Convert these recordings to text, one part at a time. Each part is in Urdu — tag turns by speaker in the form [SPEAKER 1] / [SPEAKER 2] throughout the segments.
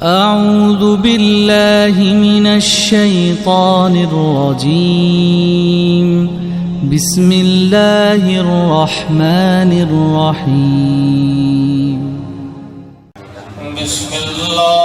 [SPEAKER 1] أعوذ بالله من الشيطان الرجيم بسم الله الرحمن الرحيم
[SPEAKER 2] بسم الله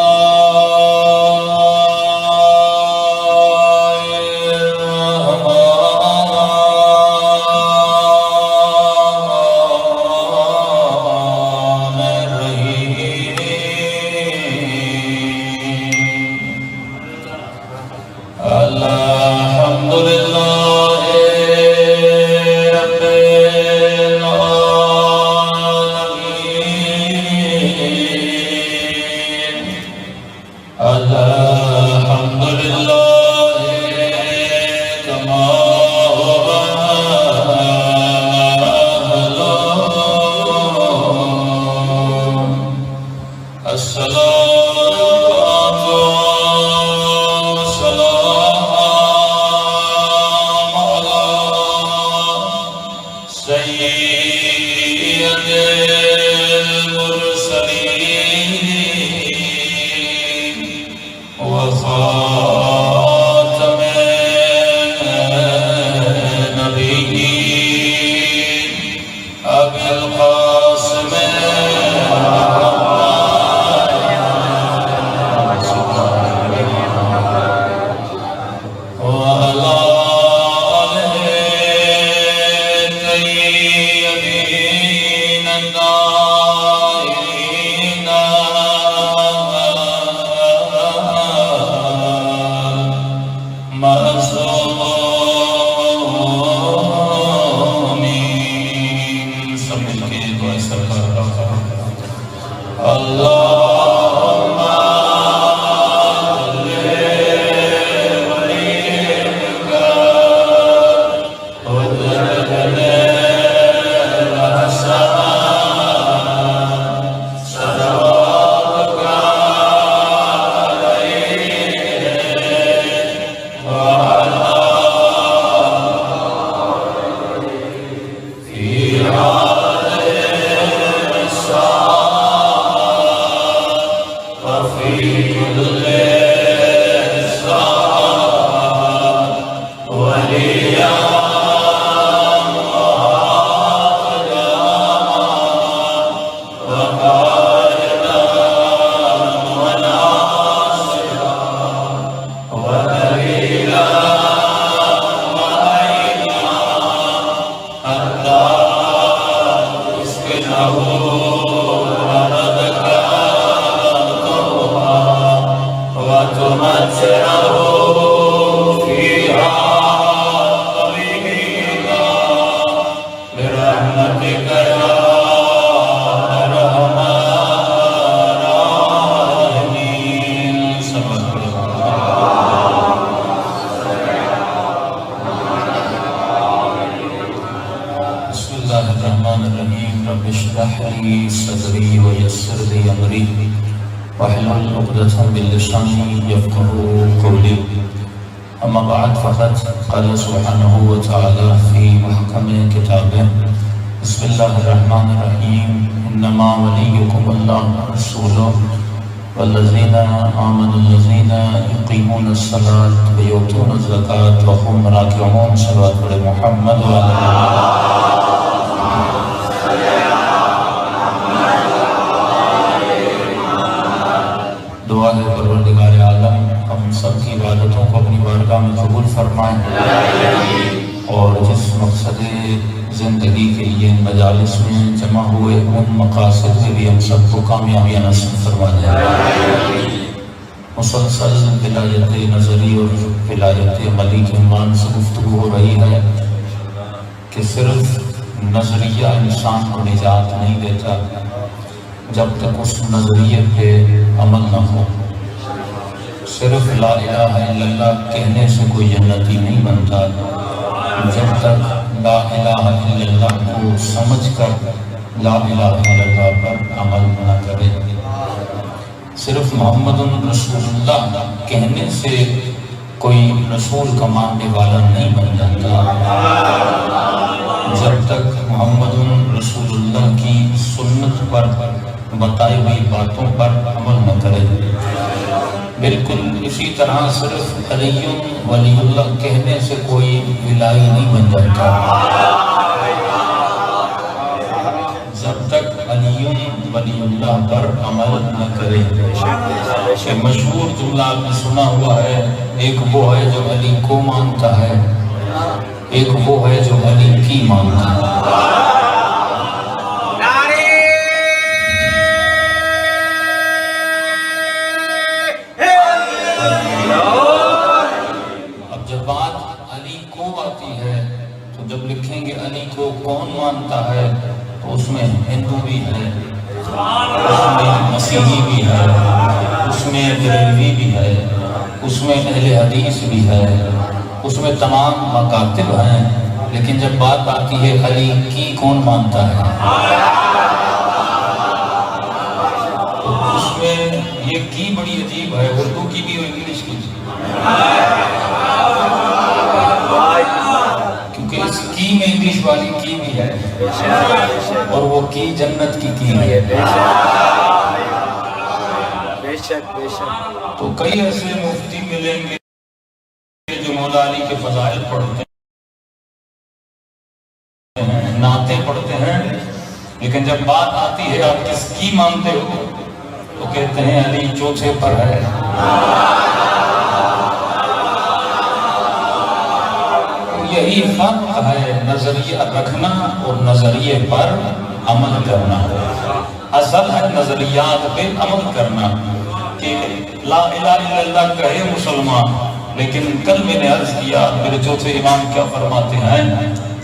[SPEAKER 3] أما بعد فقد قال سبحانه وتعالى في محكم كتابه بسم الله الرحمن الرحيم إنما وليكم الله ورسوله والذين آمنوا الذين يقيمون الصلاة ويؤتون الزكاة وهم راكعون صلوات محمد وعلى دعا ہے پروردگار عالم ہم سب کی عبادتوں کو اپنی بارگاہ میں قبول فرمائیں اور جس مقصد زندگی کے لیے ان مجالس میں جمع ہوئے ان مقاصد میں بھی ہم سب کو کامیابی نصیب فرما دیں۔ مسلسل ولایت نظری اور ولایت عملی کے عنوان سے گفتگو ہو رہی ہے کہ صرف نظریہ انسان کو نجات نہیں دیتا جب تک اس نظریے پہ عمل نہ ہو۔ صرف لا الہ الا اللہ کہنے سے کوئی جنتی نہیں بنتا جب تک لا الہ الا اللہ کو سمجھ کر لا الہ الا اللہ پر عمل نہ کرے۔ صرف محمد رسول اللہ کہنے سے کوئی رسول کا ماننے والا نہیں بن جاتا جب تک محمد رسول اللہ کی سنت پر بتائی ہوئی باتوں پر عمل نہ کرے۔ اسی طرح صرف علی ولی اللہ کہنے سے کوئی ولائی نہیں بن جاتا، جب تک علی ولی اللہ پر عمل نہ کرے۔ کہ مشہور جملہ آپ نے سنا ہوا ہے، ایک وہ ہے جو علی کو مانتا ہے، ایک وہ ہے جو علی کی مانتا ہے۔ جب لکھیں گے علی کو کون مانتا ہے تو اس میں ہندو بھی ہے، اس میں مسیحی بھی ہے، اس میں بریلوی بھی ہے، اس میں اہل حدیث بھی ہے، اس میں تمام مکاتب ہیں، لیکن جب بات آتی ہے علی کی کون مانتا ہے تو اس میں یہ کی بڑی عجیب ہے، اردو کی بھی اور انگلش کی بھی، کیونکہ اس کی میں انگلش والی کی بھی ہے اور وہ کی جنت کی ہے۔ تو کئی ایسے مفتی ملیں گے جو مولا علی کے فضائل پڑھتے ہیں، نعتیں پڑھتے ہیں، لیکن جب بات آتی ہے آپ کس کی مانتے ہو تو کہتے ہیں علی چوتھے پر ہے۔ یہی فرق ہے نظریہ رکھنا اور نظریے پر عمل کرنا۔ اصل ہے نظریات پہ عمل کرنا، کہ لا الہ الا اللہ کہے مسلمان، لیکن کل میں نے عرض کیا میرے چوتھے امام کیا فرماتے ہیں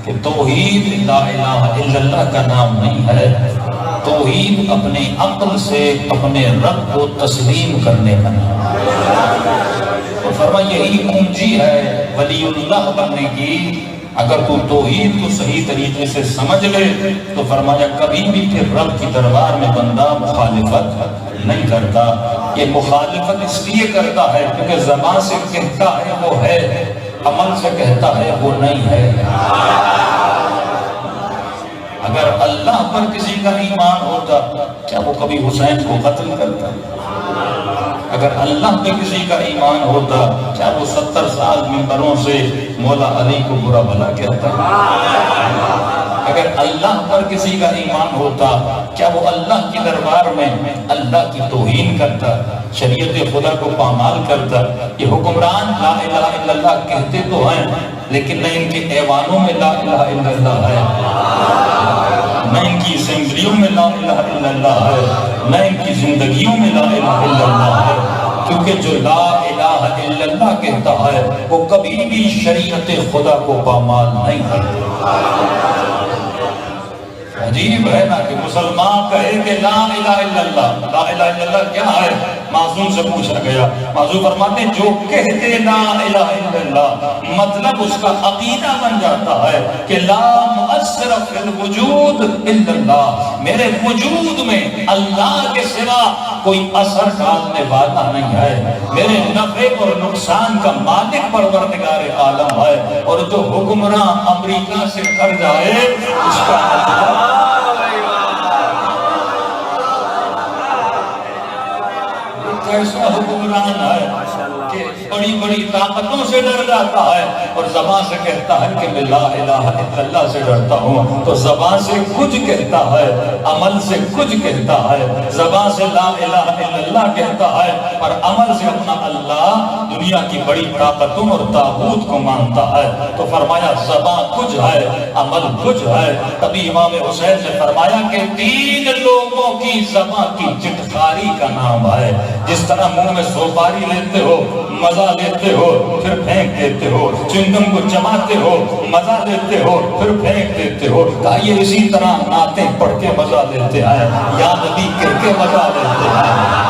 [SPEAKER 3] کہ توحید لا الہ الا اللہ کا نام نہیں ہے، توحید اپنے عقل سے اپنے رب کو تسلیم کرنے کا نام ہے۔ تو فرمایا یہی کنجی ہے ولی اللہ بننے کی، اگر تو توحید کو صحیح طریقے سے سمجھ لے تو فرمایا کبھی بھی پھر رب کی دربار میں بندہ مخالفت نہیں کرتا۔ یہ مخالفت اس لیے کرتا ہے کیونکہ زبان سے کہتا ہے وہ ہے، عمل سے کہتا ہے وہ نہیں ہے۔ اگر اللہ پر کسی کا ایمان ہوتا کیا وہ کبھی حسین کو قتل کرتا؟ اگر اللہ پہ کسی کا ایمان ہوتا کیا وہ 70 سال منبروں سے مولا علی کو برا بھلا کہتا؟ اگر اللہ پر کسی کا ایمان ہوتا کیا وہ اللہ کی دربار میں اللہ کی توہین کرتا، شریعت خدا کو پامال کرتا؟ یہ حکمران لا الہ الا اللہ کہتے تو ہیں لیکن نہ ان کے ایوانوں میں لا الہ الا اللہ ہے، نہ ان کی اسمبلیوں میں لا الہ الا اللہ ہے، نہ ان کی زندگیوں میں لا الہ الا اللہ ہے، کیونکہ جو لا الہ الا اللہ کہتا ہے وہ کبھی بھی شریعت خدا کو پامال نہیں کرتا۔ عجیب ہے نا کہ مسلمان کہے کہ لا الہ الا اللہ، لا الہ الا اللہ کیا ہے؟ معصوم سے پوچھا گیا، معصوم فرماتے ہیں جو کہتے لا الہ الا اللہ مطلب اس کا عقیدہ بن جاتا ہے کہ لا مؤثر فی الوجود الا اللہ، میرے وجود میں اللہ کے سوا کوئی اثر ڈالنے والا نہیں ہے، میرے نفع اور نقصان کا مالک پروردگار عالم ہے، اور جو حکمراں امریکہ سے کر جائے اس کا ایسا حکمران ہے کہ بڑی بڑی طاقتوں سے ڈر جاتا ہے اور زبان سے کہتا ہے کہ میں لا الہ الا اللہ سے ڈرتا ہوں، تو زبان سے کچھ کہتا ہے، عمل سے کچھ کہتا ہے، زبان سے لا الہ الا اللہ کہتا ہے اور عمل سے اپنا اللہ دنیا کی بڑی طاقتوں اور طاغوت کو مانتا ہے۔ تو فرمایا زبان کچھ ہے، عمل کچھ ہے۔ تبھی امام حسین نے فرمایا کہ 3 لوگوں کی زبان کی چٹکاری کا نام ہے، جس طرح منہ میں سوپاری لیتے ہو مزہ لیتے ہو پھر پھینک دیتے ہو، چنگم کو چباتے ہو مزہ لیتے ہو پھر پھینک دیتے ہو، کہا یہ اسی طرح نعتیں پڑھ کے مزہ لیتے ہیں، یا نبی کہہ کے مزہ لیتے ہیں۔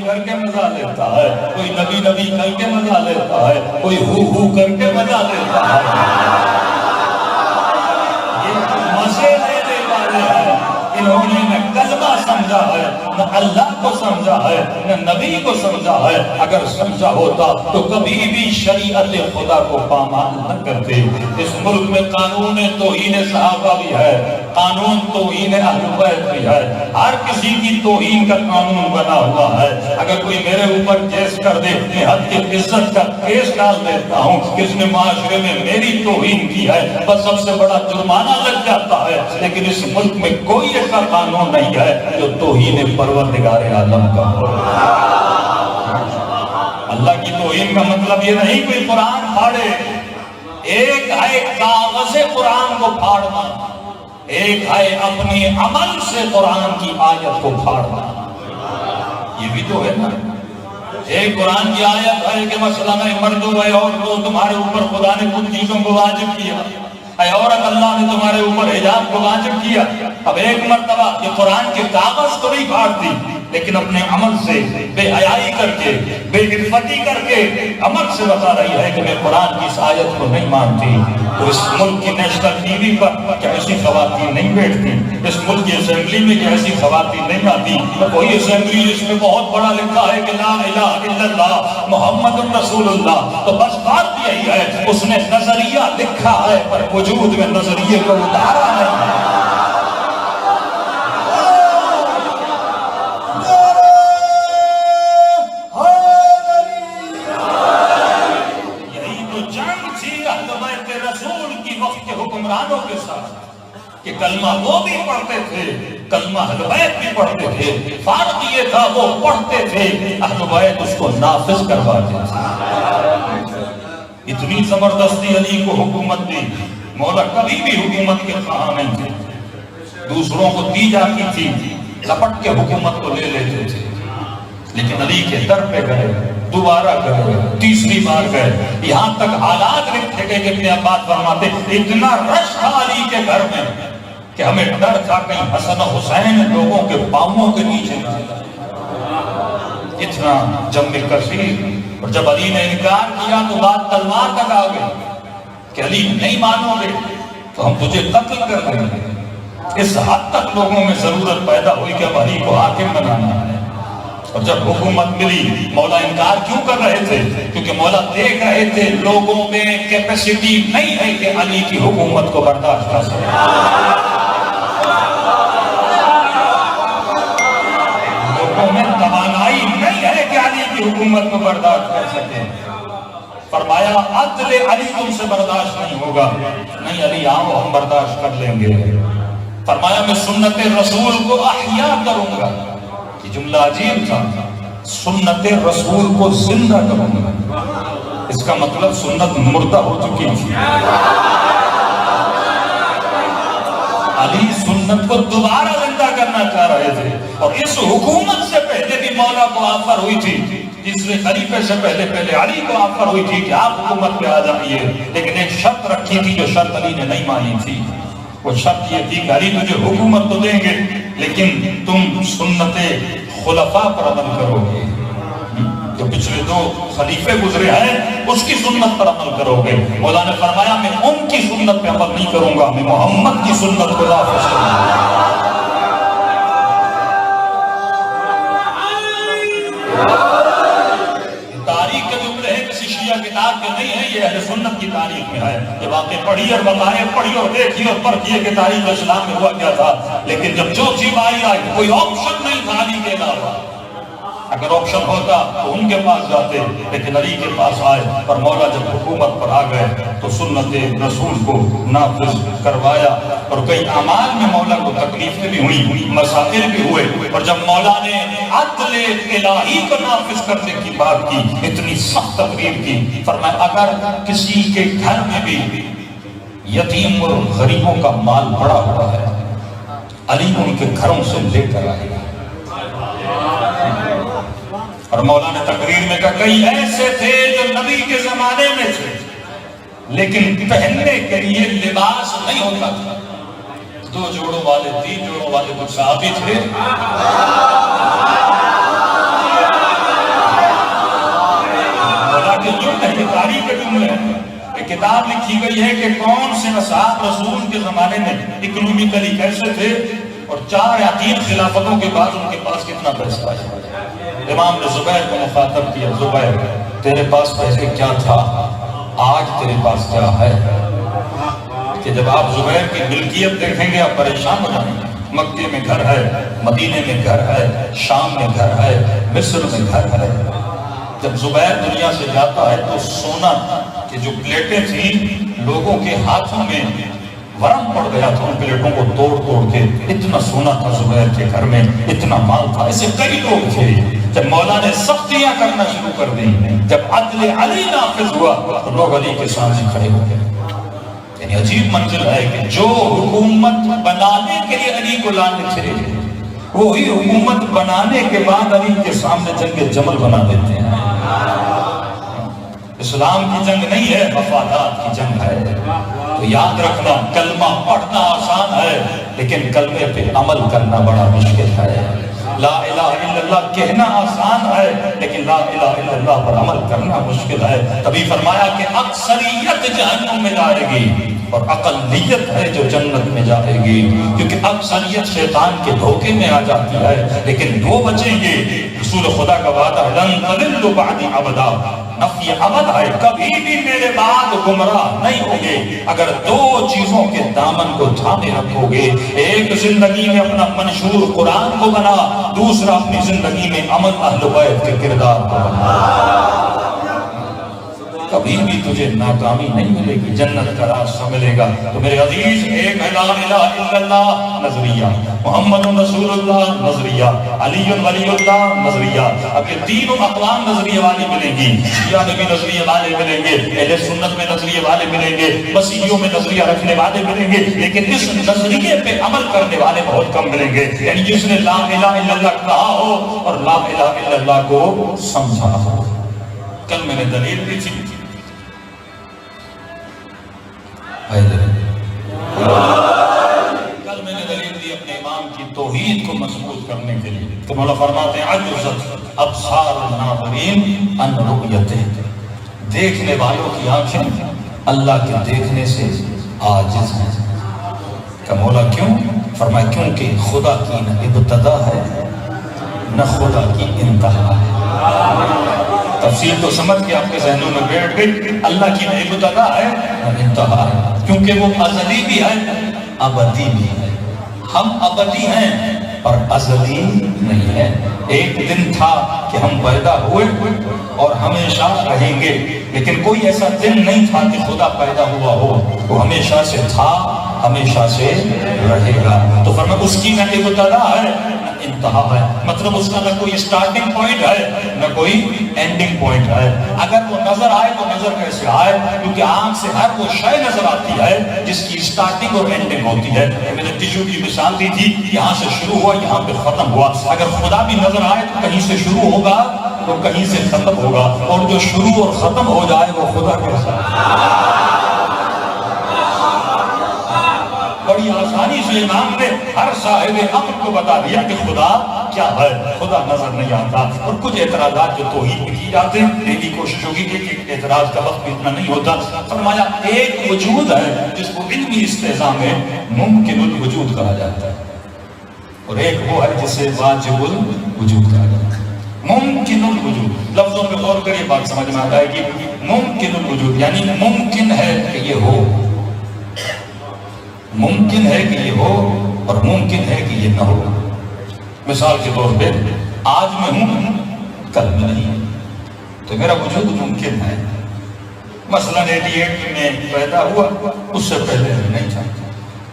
[SPEAKER 3] کر کے مزہ لیتا ہے، کوئی نبی نبی کر کے مزہ لیتا ہے، کوئی ہو کر کے مزہ لیتا ہے۔ یہ مزے لینے والے ہیں، انہوں نے کلمہ سمجھا ہے نہ اللہ کو سمجھا ہے نہ نبی کو سمجھا ہے. اگر سمجھا ہوتا تو کبھی بھی شریعت خدا کو پامال نہ کرتے. اس ملک میں قانون توہین صحابہ بھی ہے, قانون توہین اہل بیت بھی ہے, ہر کسی کی توہین کا قانون بنا ہوا ہے. اگر کوئی میرے اوپر کیس کر دے, میں حد کی عزت کا کیس ڈال دیتا ہوں کہ اس نے معاشرے میں میری توہین کی ہے, بس سب سے بڑا جرمانہ لگ جاتا ہے. لیکن اس ملک میں کوئی ایسا قانون نہیں ہے جو توہین پروردگار عالم کا ہو. اللہ کی توہین کا مطلب یہ نہیں کوئی قرآن پھاڑے. ایک ہے کاغذ قرآن کو پھاڑنا, ایک ہے اپنی عمل سے قرآن کی آیت کو پھاڑنا. یہ بھی تو ہے نا. ایک قرآن کی آیت ہے کہ مثلا مردوں اے عورتوں تمہارے اوپر خدا نے کچھ چیزوں کو واجب کیا, اے عورت اللہ نے تمہارے اوپر حجاب کو واجب کیا. اب ایک مرتبہ یہ قرآن کے کاغذ کو نہیں پھاڑتی, لیکن اپنے عمل سے بے حیائی کر کے, بے عفتی کر کے عمل سے بتا رہی ہے کہ میں قرآن کی اس آیت کو نہیں مانتی. تو اس ملک کی نیشنل ٹی وی پر کیا ایسی خواتین نہیں بیٹھتی؟ اس ملک کی اسمبلی میں کیا ایسی خواتین نہیں آتی؟ کوئی اسمبلی جس میں بہت بڑا لکھا ہے کہ لا الہ الا اللہ محمد رسول اللہ, تو بس بات یہی ہے اس نے نظریہ لکھا ہے پر وجود میں نظریے کو اتارا نہیں ہے. حکمرانوں کے ساتھ کہ کلمہ وہ بھی پڑھتے تھے, کلمہ اہل بیت بھی پڑھتے تھے, فرق یہ تھا وہ پڑھتے تھے, اہل بیت اس کو نافذ کرواتے تھے. اتنی زبردستی علی کو حکومت دی. مولا کبھی بھی حکومت کے خواہاں نہیں تھے, دوسروں کو دی جاتی تھی, لپٹ کے حکومت کو لے لیتے تھے. لیکن علی کے در پہ گئے, دوبارہ گئے, تیسری بار گئے, یہاں تک حالات لکھے گئے کہ ابن عباس فرماتے اتنا رش تھا علی کے گھر میں کہ ہمیں ڈر تھا کہیں حسن و حسین لوگوں کے پاؤں کے نیچے نہ آ جائے. اتنا جم کثیر. اور جب علی نے انکار کیا تو بات تلوار تک آ گئی کہ علی نہیں مانو گے تو ہم تجھے قتل کر دیں گے. اس حد تک لوگوں میں ضرورت پیدا ہوئی کہ اب علی کو حاکم بنانا ہے. اور جب حکومت ملی, مولا انکار کیوں کر رہے تھے؟ کیونکہ مولا دیکھ رہے تھے لوگوں میں کیپیسٹی نہیں ہے کہ علی کی حکومت کو برداشت کر سکے. لوگوں میں توانائی نہیں ہے کہ علی کی حکومت کو برداشت کر سکے. فرمایا عدل علی تم سے برداشت نہیں ہوگا. نہیں علی آؤ ہم برداشت کر لیں گے. فرمایا میں سنت رسول کو احیا کروں گا. جملہ عجیب تھا, سنت رسول کو زندہ کروں گا. اس کا مطلب سنت مردہ ہو چکی تھی. علی سنت کو دوبارہ زندہ کرنا چاہ رہے تھے. اور اس حکومت سے پہلے بھی مولا کو آفر ہوئی تھی, تیسرے خلیفے سے پہلے علی کو آفر ہوئی تھی کہ آپ حکومت پہ آ جائیے. لیکن ایک شرط رکھی تھی جو شرط علی نے نہیں مانی تھی. وہ شرط یہ تھی کہ علی تجھے حکومت تو دیں گے لیکن تم سنت خلفاء پر عمل کرو گے. جو پچھلے 2 خلیفے گزرے ہیں اس کی سنت پر عمل کرو گے. مولا نے فرمایا میں ان کی سنت پہ عمل نہیں کروں گا, میں محمد کی سنت کو نافذ کروں گا. تاریخ کے جملے ہیں کسی شیعہ کتاب کے نہیں ہے, یہ اہل سنت کی تاریخ میں ہے. یہ واقع پڑھی اور بتائیں, پڑھی اور دیکھیے اور پرکھیے کہ تاریخ اسلام میں ہوا کیا تھا. لیکن جب چوتھی باری آئی کوئی آپشن نہیں تھا علی کے علاوہ. اگر آپشن ہوتا تو ان کے پاس جاتے, لیکن علی کے پاس آئے. اور مولا جب حکومت پر آ گئے تو سنت رسول کو نافذ کروایا. اور کئی اعمال میں مولا کو تکلیفیں بھی ہوئی, مسائل بھی ہوئے. اور جب مولا نے عدل الہی کو نافذ کرنے کی بات کی, اتنی سخت تقریر کی, فرمایا اگر کسی کے گھر میں بھی یتیم اور غریبوں کا مال پڑا ہوا ہے, علی ان کے گھروں سے لے کر آئے گا. اور مولا نے تقریر میں کہا کئی ایسے تھے جو نبی کے زمانے میں تھے لیکن پہننے کے لیے لباس نہیں ہوتا تھا. 2 جوڑوں والے 3 جوڑوں والے کچھ صحابی تھے. مولا کے جملے کی تاریخ کے جملے ایک کتاب لکھی گئی ہے کہ کون سے اصحاب رسول کے زمانے میں اکنومیکلی کیسے تھے, اور 4 یا 3 خلافتوں کے بعد ان کے پاس کتنے کتنا پیسہ ہے؟ امام نے زبیر کو مخاطب کیا، زبیر تیرے پاس پیسے کیا تھا، آج تیرے پاس کیا ہے؟ کہ جب آپ زبیر کی ملکیت دیکھیں گے آپ پریشان ہو جائیں گے۔ مکے میں گھر ہے، مدینے میں گھر ہے، شام میں گھر ہے، مصر میں گھر ہے۔ جب زبیر دنیا سے جاتا ہے تو سونا کی جو پلیٹیں تھیں لوگوں کے ہاتھوں میں ورم پڑ گیا تھا، ان پلیٹوں کو توڑ توڑ کے، اتنا سونا تھا زبیر کے گھر میں، اتنا مال تھا۔ ایسے کئی لوگ تھے۔ جب مولا نے سختیاں کرنا شروع کر دی، جب عدل علی نافذ ہوا تو لوگ علی کے سامنے کھڑے ہو گئے۔ یعنی عجیب منظر ہے کہ جو حکومت بنانے کے لیے علی کو لانے تھے وہی حکومت بنانے کے بعد علی کے سامنے جنگ جمل بنا دیتے ہیں۔ اسلام کی جنگ نہیں ہے، مفادات کی جنگ ہے۔ تو یاد رکھنا، کلمہ پڑھنا آسان ہے لیکن کلمے پہ عمل کرنا بڑا مشکل ہے۔ لا الہ الا اللہ کہنا آسان ہے لیکن لا الہ الا اللہ پر عمل کرنا مشکل ہے۔ تبھی فرمایا کہ اکثریت جہنم میں جائے گی اور اقلیت ہے جو جنت میں جائے گی، کیونکہ اکثریت شیطان کے دھوکے میں آ جاتی ہے لیکن دو بچیں گے۔ رسول خدا کا وعدہ لن تضلوا بعدی ابدا، نفی ابد ہے، کبھی بھی میرے بعد گمراہ نہیں ہوگے اگر دو چیزوں کے دامن کو تھامے رکھو گے۔ ایک زندگی میں اپنا منشور قرآن کو بنا، دوسرا اپنی زندگی میں عمل اہل بیت کے کردار کو بنا۔ کبھی بھی تجھے ناکامی نہیں ملے گی، جنت کا راستہ ملے گا۔ تو میرے عزیز، ایک ہے لا الہ الا اللہ نظریہ، محمد رسول اللہ نظریہ، علی ولی اللہ نظریہ۔ اب یہ تینوں اقوام نظریے والی ملیں گی، شیعہ میں بھی نظریے والے ملیں گے، اہل سنت میں نظریے والے ملیں گے، مسیحیوں میں نظریہ رکھنے والے ملیں گے، لیکن اس نظریے پہ عمل کرنے والے بہت کم ملیں گے۔ یعنی جس نے لا الہ الا اللہ کہا ہو اور لا الہ الا اللہ کو سمجھا ہو۔ کل میں نے دلیل دی تھی، کل میں نے دلیل دی اپنے امام کی توحید کو مضبوط کرنے کے لیے تو مولا فرماتے ہیں عجزت ابصار الناظرین عن رؤیتہ، دیکھنے والوں کی آنکھیں اللہ کے دیکھنے سے عاجز ہیں۔ کہ مولا کیوں؟ فرمایا کیونکہ خدا کی نہ ابتدا ہے نہ خدا کی انتہا ہے۔ تفسیر تو سمجھ کے آپ کے ذہنوں میں بیٹھ گئی، اللہ کی نہ ابتدا ہے نہ انتہا ہے، کیونکہ وہ ازلی بھی ہے ابدی بھی ہے۔ ہم ابدی ہیں اور ازلی نہیں ہے۔ ایک دن تھا کہ ہم پیدا ہوئے اور ہمیشہ رہیں گے، لیکن کوئی ایسا دن نہیں تھا کہ خدا پیدا ہوا ہو، وہ ہمیشہ سے تھا، ہمیشہ سے رہے گا۔ تو فرمایا اس کی نہ ابتدا ہے نہ انتہا ہے، مطلب اس کا نہ کوئی سٹارٹنگ پوائنٹ ہے نہ کوئی اینڈنگ پوائنٹ ہے۔ اگر وہ نظر آئے تو نظر کیسے آئے؟ کیونکہ آنکھ سے ہر وہ شے نظر آتی ہے جس کی سٹارٹنگ اور اینڈنگ ہوتی ہے۔ میں نے ٹشو کی مثال دی تھی، یہاں سے شروع ہوا یہاں پہ ختم ہوا۔ اگر خدا بھی نظر آئے تو کہیں سے شروع ہوگا تو کہیں سے ختم ہوگا، اور جو شروع اور ختم ہو جائے وہ خدا کیسا ہے؟ بڑی آسانی سے امام نے ہر صاحب عقل کو بتا دیا کہ خدا کیا ہے۔ خدا نظر نہیں آتا، اور کچھ اعتراضات جو توحید میں کی جاتے ہیں میری کوشش ہوگی کہ اعتراض کا وقت اتنا نہیں ہوتا۔ فرمایا ایک وجود ہے جس کو علمی استحضاء میں ممکن الوجود کہا جاتا ہے، اور ایک وہ ہے جسے واجب الوجود کہا جاتا ہے۔ ممکن الوجود، لفظوں میں غور کریے بات سمجھ میں آ جائے گی۔ ممکن الوجود یعنی ممکن ہے کہ یہ ہو، ممکن ہے کہ یہ ہو اور ممکن ہے کہ یہ نہ ہو۔ مثال کے طور پہ آج میں ہوں کل میں نہیں، تو میرا وجود ممکن ہے۔ مثلا 88 میں پیدا ہوا، اس سے پہلے نہیں تھا۔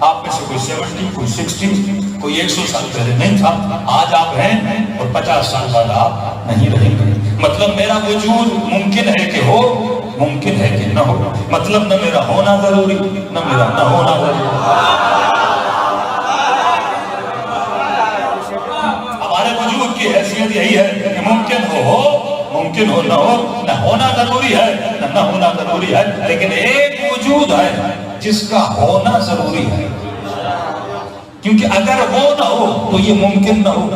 [SPEAKER 3] آپ میں سے کوئی 70 کوئی 60 کوئی 100 سال پہلے نہیں تھا، آج آپ ہیں اور 50 سال بعد آپ نہیں رہیں گے۔ مطلب میرا وجود ممکن ہے کہ ہو، ممکن ہے کہ نہ ہو، مطلب نہ میرا ہونا ضروری نہ میرا نہ ہونا ضروری۔ ہمارے وجود کی حیثیت یہی ہے کہ ممکن ہو ممکن ہو، نہ ہو، نہ ہونا ضروری ہے نہ ہونا ضروری ہے، لیکن ایک وجود ہے جس کا ہونا ضروری ہے، کیونکہ اگر وہ نہ ہو تو یہ ممکن نہ ہو،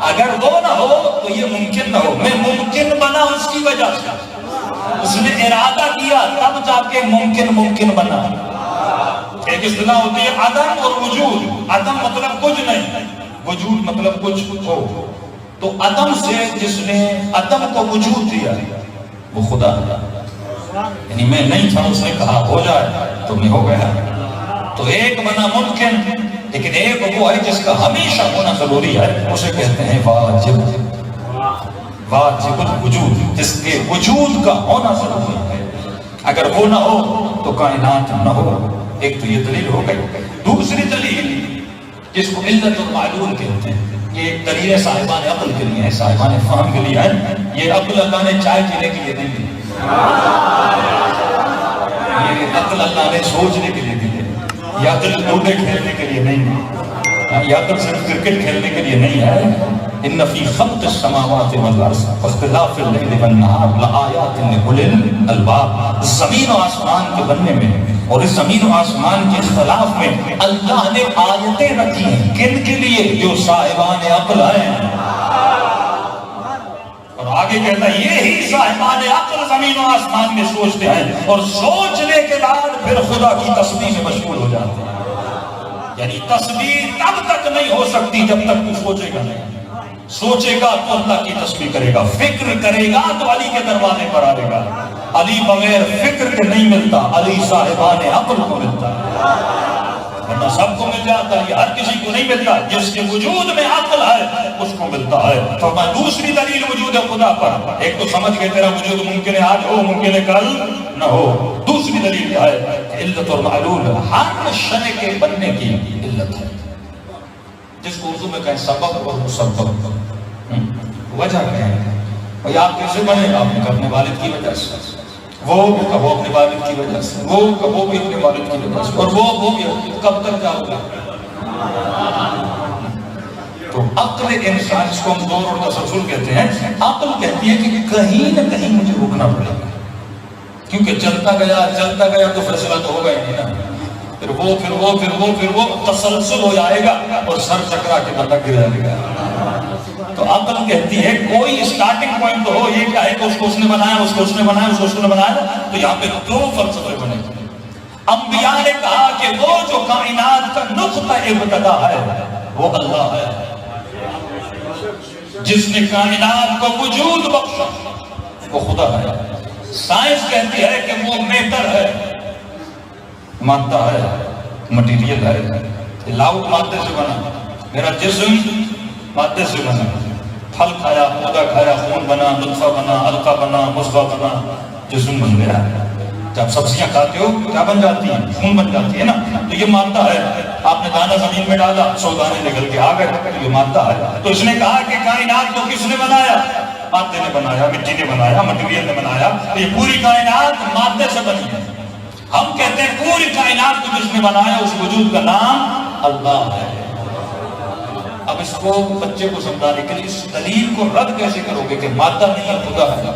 [SPEAKER 3] اگر وہ نہ ہو تو یہ ممکن نہ ہو۔ میں ممکن بنا اس کی وجہ سے، اس نے ارادہ کیا تب جا کے ممکن بنا۔ ایک اصطلاح ہوتی ہے عدم اور وجود. عدم مطلب کچھ نہیں، وجود مطلب کچھ ہو. تو عدم سے جس نے عدم کو وجود دیا وہ خدا ہے. یعنی میں نہیں تھا، اس نے کہا ہو جائے تو میں ہو گیا. تو ایک بنا ممکن، لیکن ایک وہ ہے جس کا ہمیشہ ہونا ضروری ہے، اسے کہتے ہیں واجب. واجب الوجود، جس کے وجود کا ہونا ضروری ہے. اگر وہ نہ ہو تو کائنات نہ ہو. ایک تو یہ دلیل ہو گئی. دوسری دلیل جس کو علت المعلول کہتے ہیں، یہ ایک دلیل صاحبان عقل کے لیے ہے، صاحبان فہم کے لیے ہے. یہ عقل اللہ نے چائے پینے کے لیے نہیں دی، یہ عقل اللہ نے سوچنے کے لیے دی ہے. یہ عقل لوڈے کھیلنے کے لیے نہیں ہے، یہ عقل صرف کرکٹ کھیلنے کے لیے نہیں ہے. ان فی خلق السماوات والارض واختلاف اللیل والنہار لآیات لأولی الالباب. زمین و آسمان کے بننے میں اور اس زمین و آسمان کے اختلاف میں اللہ نے آیتیں رکھی ہیں. کن کے لیے؟ جو صاحبان عقل ہیں. اور آگے کہتا ہے یہی صاحبان عقل زمین و آسمان میں سوچتے ہیں اور سوچنے کے بعد پھر خدا کی تسبیح میں مشغول ہو جاتے ہیں. یعنی تسبیح تب تک نہیں ہو سکتی جب تک تو سوچے گا نہیں. سوچے گا تو اللہ کی تسبیح کرے گا، فکر کرے گا تو علی کے دروازے پر آئے گا. علی بغیر فکر کے نہیں ملتا، علی صاحبان عقل کو ملتا ہے. ورنہ سب کو مل جاتا ہے، ہر کسی کو نہیں ملتا. جس کے وجود میں عقل ہے اس کو ملتا ہے. تو دوسری دلیل وجود خدا پر. ایک تو سمجھ گئے تیرا وجود ممکن ہے آج ہو، ممکن ہے کل نہ ہو. دوسری دلیل کیا ہے؟ علت اور معلول ہر شے کے بننے کی علت ہے، جس کو اردو میں کہیں سبب اور مسبب. وجہ کیا ہے؟ بھئی آپ کیسے بنے؟ آپ نے اپنے والد کی وجہ سے، وہ کبو اپنے والد کی وجہ سے، وہ کبو بھی اپنے والد کی وجہ سے، اور وہ بھی کب تک جاؤ گے؟ تو عقل انسان، اس کو ہم دور اور تسلسل کہتے ہیں، عقل کہتی ہے کہ کہیں نہ کہیں مجھے رکنا پڑے گا، کیونکہ چلتا گیا تو فیصلہ تو ہوگا ہی نہیں نا. پھر وہ تسلسل ہو جائے گا اور سر چکرا کے بندہ گر جائے گا. تو عقل کہتی ہے کوئی اسٹارٹنگ پوائنٹ تو ہو. یہ کیا ہے کہ اس کو اس نے بنایا، اس کو اس نے بنایا، اس کو اس نے بنایا. تو یہاں پہ دو فلسفے بنے. انبیاء نے کہا کہ وہ جو کائنات کا نقطہ ابتدا ہے وہ اللہ ہے، جس نے کائنات کو وجود بخشا وہ خدا ہے. سائنس کہتی ہے کہ وہ میٹر ہے، مادہ ہے، مٹیریل ہے. لاؤٹ مادے سے بنا، میرا جسم مادے سے بنا. پھل کھایا، پودا کھایا، خون بنا، نطفہ بنا، علقہ بنا، مضغہ بنا، جسم بن گیا. جب سبزیاں کھاتے ہو کیا بن جاتی ہیں؟ خون بن جاتی ہے نا. تو یہ مادہ ہے. آپ نے دانہ زمین میں ڈالا، 100 دانے نکل کے آ گئے، تو یہ مادہ ہے. تو اس نے کہا کہ کائنات کو کس نے بنایا؟ مادے نے بنایا، مٹی نے بنایا، مٹیریل نے بنایا. تو یہ پوری کائنات مادے سے بنی ہے. ہم کہتے ہیں پوری کائنات کو جس نے بنایا اس وجود کا نام اللہ ہے. اب اس کو بچے کو سمجھانے کے لیے اس دلیل کو رد کیسے کرو گے کہ مادہ نہیں ہے خدا ہے؟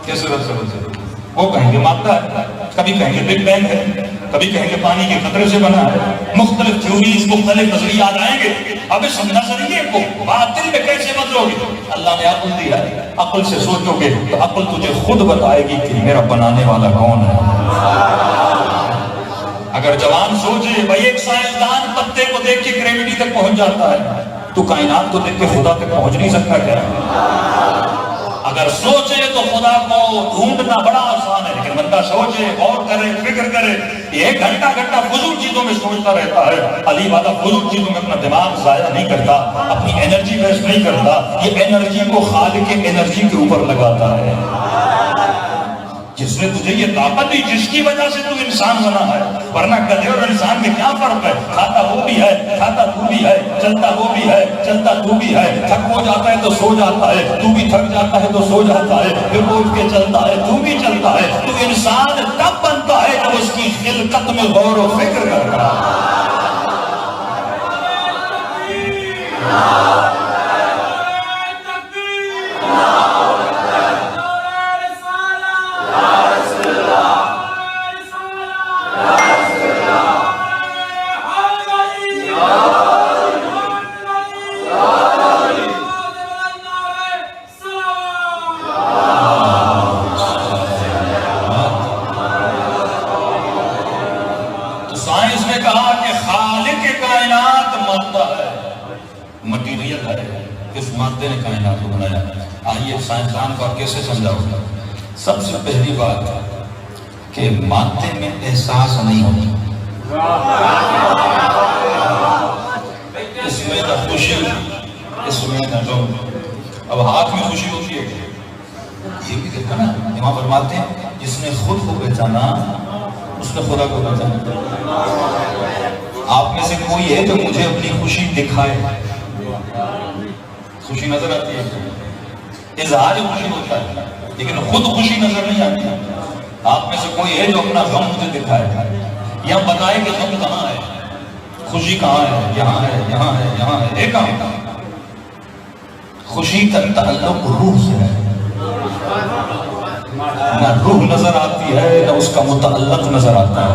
[SPEAKER 3] کیسے رد کرو گے؟ وہ کہیں گے مادہ ہے، کبھی کہیں گے بگ بینگ ہے، کبھی کہیں گے پانی کے قطرے سے بنا ہے. مختلف تھیوریز، مختلف نظریات آئیں گے. اب اس نظریے کو باطل میں کیسے بدلو گے؟ اللہ نے عقل دیا ہے، عقل سے سوچو گے تو عقل تجھے خود بتائے گی کہ میرا بنانے والا کون ہے. اگر جوان سوچے بھائی ایک سائنسدان پتے کو دیکھ کے گریویٹی تک پہنچ جاتا ہے، تو کائنات کو دیکھ کے خدا تک پہنچ نہیں سکتا کیا؟ اگر سوچے تو خدا کو ڈھونڈنا بڑا آسان ہے، لیکن بندہ سوچے، غور کرے، فکر کرے. یہ گھنٹہ فضول چیزوں میں سوچتا رہتا ہے. علی والا فضول چیزوں میں اپنا دماغ ضائع نہیں کرتا، اپنی انرجی ویسٹ نہیں کرتا. یہ انرجی کو خالق انرجی کے اوپر لگاتا ہے، جس نے تجھے یہ طاقت دی، جس کی وجہ سے تو انسان بنا ہے. ورنہ گدھے اور انسان میں کیا فرق ہے؟ کھاتا وہ بھی ہے، کھاتا تو بھی ہے، چلتا وہ بھی ہے، چلتا تو بھی ہے. تھک ہو جاتا ہے تو سو جاتا ہے، تو بھی تھک جاتا ہے تو سو جاتا ہے، پھر اٹھ کے چلتا ہے، تو بھی چلتا ہے. تو انسان تب بنتا ہے جب اس کی خلقت میں غور و فکر کرتا ہے. مٹیریل ہے، کس مادے نے کائنات کو بنایا. آئیے سائنسدان کو آپ کیسے سمجھاؤ گا؟ سب سے پہلی بات کہ مادے میں احساس نہیں ہوتا. اس میں نہ خوشی، اس میں نہ غم. اب ہاتھ میں خوشی ہوتی ہے، یہ بھی دیکھا نا. امام فرماتے ہیں جس نے خود کو پہچانا اس نے خدا کو پہچانا. آپ میں سے کوئی ہے جو مجھے اپنی خوشی دکھائے؟ خوشی نظر آتی ہے، اظہار خوشی ہوتا ہے، لیکن خود خوشی نظر نہیں آتی. آپ میں سے کوئی ہے جو اپنا غم مجھے دکھائے یا بتائے کہ غم کہاں ہے، خوشی کہاں ہے؟ یہاں ہے، یہاں ہے، یہاں ہے. ایک کہاں؟ خوشی کا تعلق روح سے ہے. نہ روح نظر آتی ہے نہ اس کا متعلق نظر آتا ہے.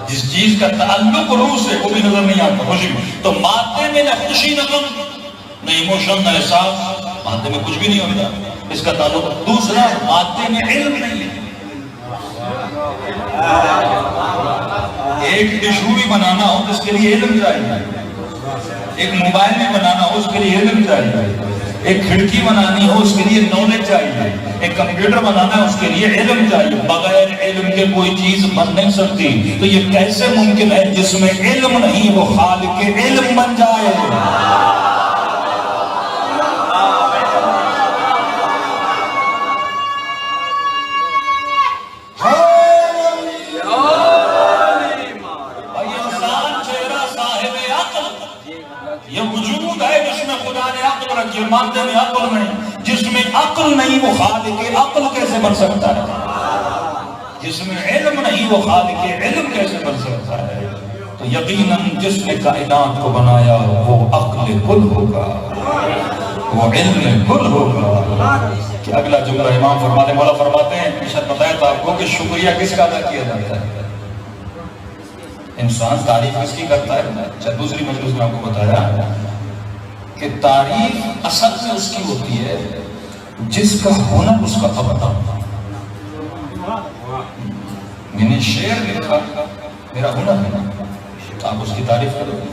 [SPEAKER 3] جس چیز کا تعلق روح سے وہ بھی نظر نہیں آتا خوشی میں. تو مادے میں نہ خوشی نہ غم نہ ایموشن نہ احساس، مادے میں کچھ بھی نہیں ہوتا اس کا تعلق. دوسرا، مادے میں علم نہیں ہے. ایک ٹشو بھی بنانا ہو تو اس کے لیے علم چاہیے. ایک موبائل بھی بنانا ہو اس کے لیے علم چاہیے. ایک کھڑکی بنانی ہو اس کے لیے نالج چاہیے. ایک کمپیوٹر بنانا ہے اس کے لیے علم چاہیے. بغیر علم کے کوئی چیز بن نہیں سکتی. تو یہ کیسے ممکن ہے جس میں علم نہیں وہ خالق علم بن جائے؟ یہ وجود ہے جس میں خدا نے عقل رکھی، مادے میں عقل نہیں. جس میں عقل نہیں وہ خالق عقل کیسے بن سکتا ہے؟ جس میں علم نہیں وہ خالق علم کیسے بن سکتا ہے؟ تو یقیناً جس نے کائنات کو بنایا وہ عقل کل ہوگا، وہ علم کل ہوگا. کہ اگلا جملہ امام فرماتے مولا فرماتے ہیں، شاید بتایا تھا آپ کو کہ شکریہ کس کا ادا کیا جاتا ہے؟ انسان تعریف کس کی کرتا ہے؟ دوسری مجلس میں آپ کو بتایا کہ تعریف اصل میں اس کی ہوتی ہے جس کا ہنر اس کا ابدا. میں نے شعر لکھا، میرا ہنر ہے، تو آپ اس کی تعریف کرو گے.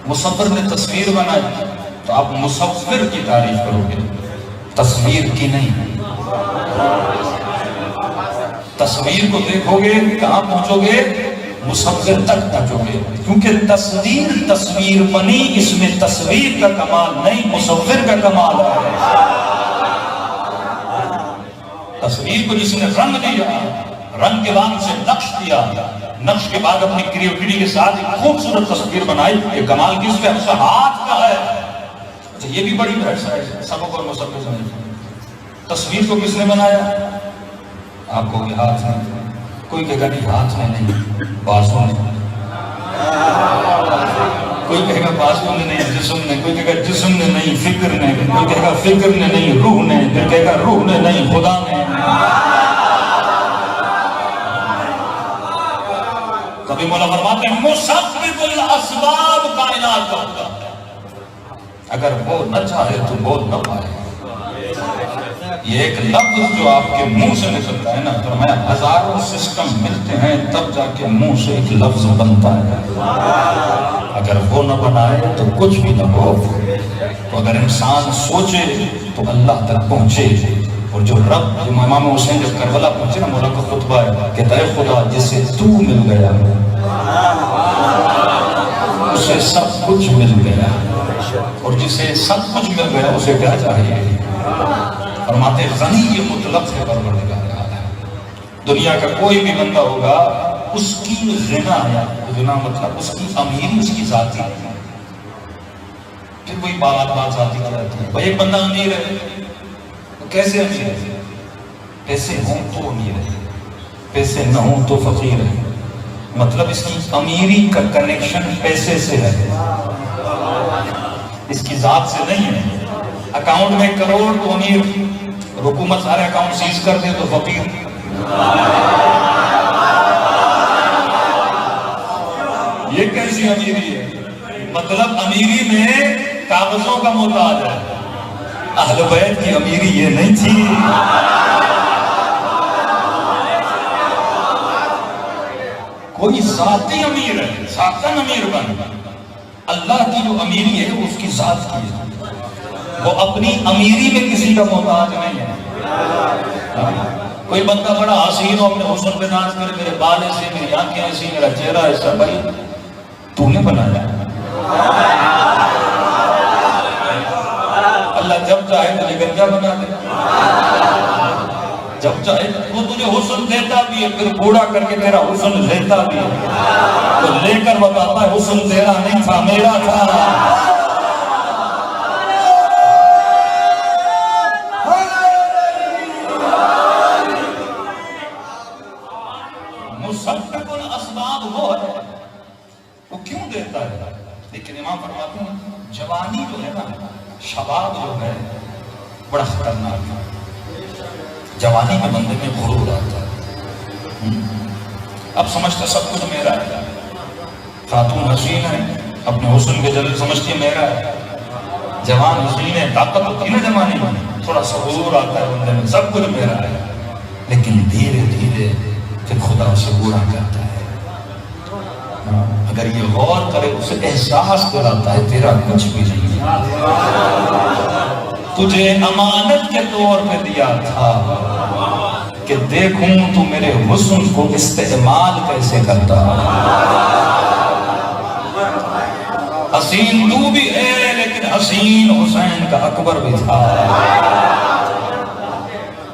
[SPEAKER 3] مصور نے تصویر بنائی تو آپ مصور کی تعریف کرو گے، تصویر کی نہیں. تصویر کو دیکھو گے کہاں پہنچو گے؟ مصور تک پہنچو گے. کیونکہ تصویر بنی، اس میں تصویر کا کمال نہیں مصور کا کمال ہے. تصویر کو جس نے رنگ دیا، رنگ کے بعد سے نقش دیا، نقش کے بعد اپنی کریٹیوٹی کے ساتھ ایک خوبصورت تصویر بنائی. یہ کمال کس کا؟ اس کا ہاتھ کا ہے. یہ بھی بڑی بحث ہے سبق اور مصور سمجھیں. تصویر کو کس نے بنایا؟ آپ کو یہ ہاتھ میں. کوئی کہے گا نہیں ہاتھ میں نہیں، بازو میں. کوئی کہے گا بازو میں نہیں، جسم نے. کوئی کہے گا جسم نے نہیں، فکر نے. کوئی کہے گا فکر نے نہیں، روح نے. پھر کہے گا روح نے نہیں، خدا نے. کبھی مولا فرماتے ہیں مسبب الاسباب کائنات کا ہوتا ہے، اگر وہ نہ چاہے تو بول نہ پائے. یہ ایک لفظ جو آپ کے منہ سے نکلتا ہے نا، فرمایا ہزاروں سسٹم ملتے ہیں تب جا کے منہ سے ایک لفظ بنتا ہے. اگر وہ نہ بنائے تو کچھ بھی نہ ہو. تو اگر انسان سوچے تو اللہ تک پہنچے. اور جو رب، امام حسین جب کربلا پہنچے نا، مولا کا خطبہ ہے، کہتا ہے خدا جسے تو مل گیا اسے سب کچھ مل گیا، اور جسے سب کچھ مل گیا اسے کیا چاہیے؟ فرماتے غنی مطلق ہے پروردگار عالم. دنیا کا کوئی بھی بندہ ہوگا اس کی غنا ہے، غنا مطلب اس کی امیری اس کی ذاتی ہے. پھر کوئی بات ذاتی کی جاتی ہے. بھائی ایک بندہ امیر ہے، کیسے امیر ہے؟ پیسے ہوں تو امیر ہے، پیسے نہ ہوں تو فقیر ہے. مطلب اس کی امیری کا کنیکشن پیسے سے ہے، اس کی ذات سے نہیں ہے. اکاؤنٹ میں کروڑ تو امیر، حکومت سارے اکاؤنٹ سیز کر دے تو فقیر. یہ کیسی امیری ہے؟ مطلب امیری میں کاغذوں کا محتاج ہے. اہل بیت کی امیری یہ نہیں تھی. کوئی ذاتی امیر ہے، ذاتاً امیر بن. اللہ کی جو امیری ہے وہ اس کی ذات کی ہے، وہ اپنی امیری میں کسی کا محتاج نہیں ہے۔ کوئی بندہ بڑا حسین ہو، اپنے حسن پہ ناز کرے، میرے بال ایسے، میری آنکھیں ایسی، میرا چہرہ ایسا، بھائی تو نے بنایا۔ اللہ جب چاہے تجھے گنجا بنا دے، جب چاہے وہ تجھے حسن دیتا بھی ہے، پھر بوڑھا کر کے تیرا حسن لیتا بھی ہے، تو لے کر بتاتا ہے حسن تیرا نہیں تھا، میرا تھا۔ مسبب الاسباب وہ ہے، وہ کیوں دیتا ہے؟ لیکن امام فرماتے ہیں جوانی جو ہے نا، شباب جو ہے بڑا خطرناک ہے۔ جوانی میں بندے میں غرور آتا ہے، اب سمجھتا سب کچھ میرا ہے۔ خاتون حسین ہے، اپنے حسن کے جلد سمجھتی ہے میرا ہے۔ جوان حسین ہے، طاقت ہوتی ہے نا جوانی میں، تھوڑا سا غرور آتا ہے بندے میں، سب کچھ میرا ہے۔ لیکن دھیرے دھیرے پھر خدا اسے بوڑھا کرتا ہے۔ اگر یہ غور کرے، اسے احساس دلاتا ہے تیرا کچھ بھی نہیں ہے، تجھے امانت کے طور پہ دیا تھا کہ دیکھوں تو میرے حسن کو استعمال کیسے کرتا۔ حسین تو بھی ہے، لیکن حسین حسین کا اکبر بھی تھا،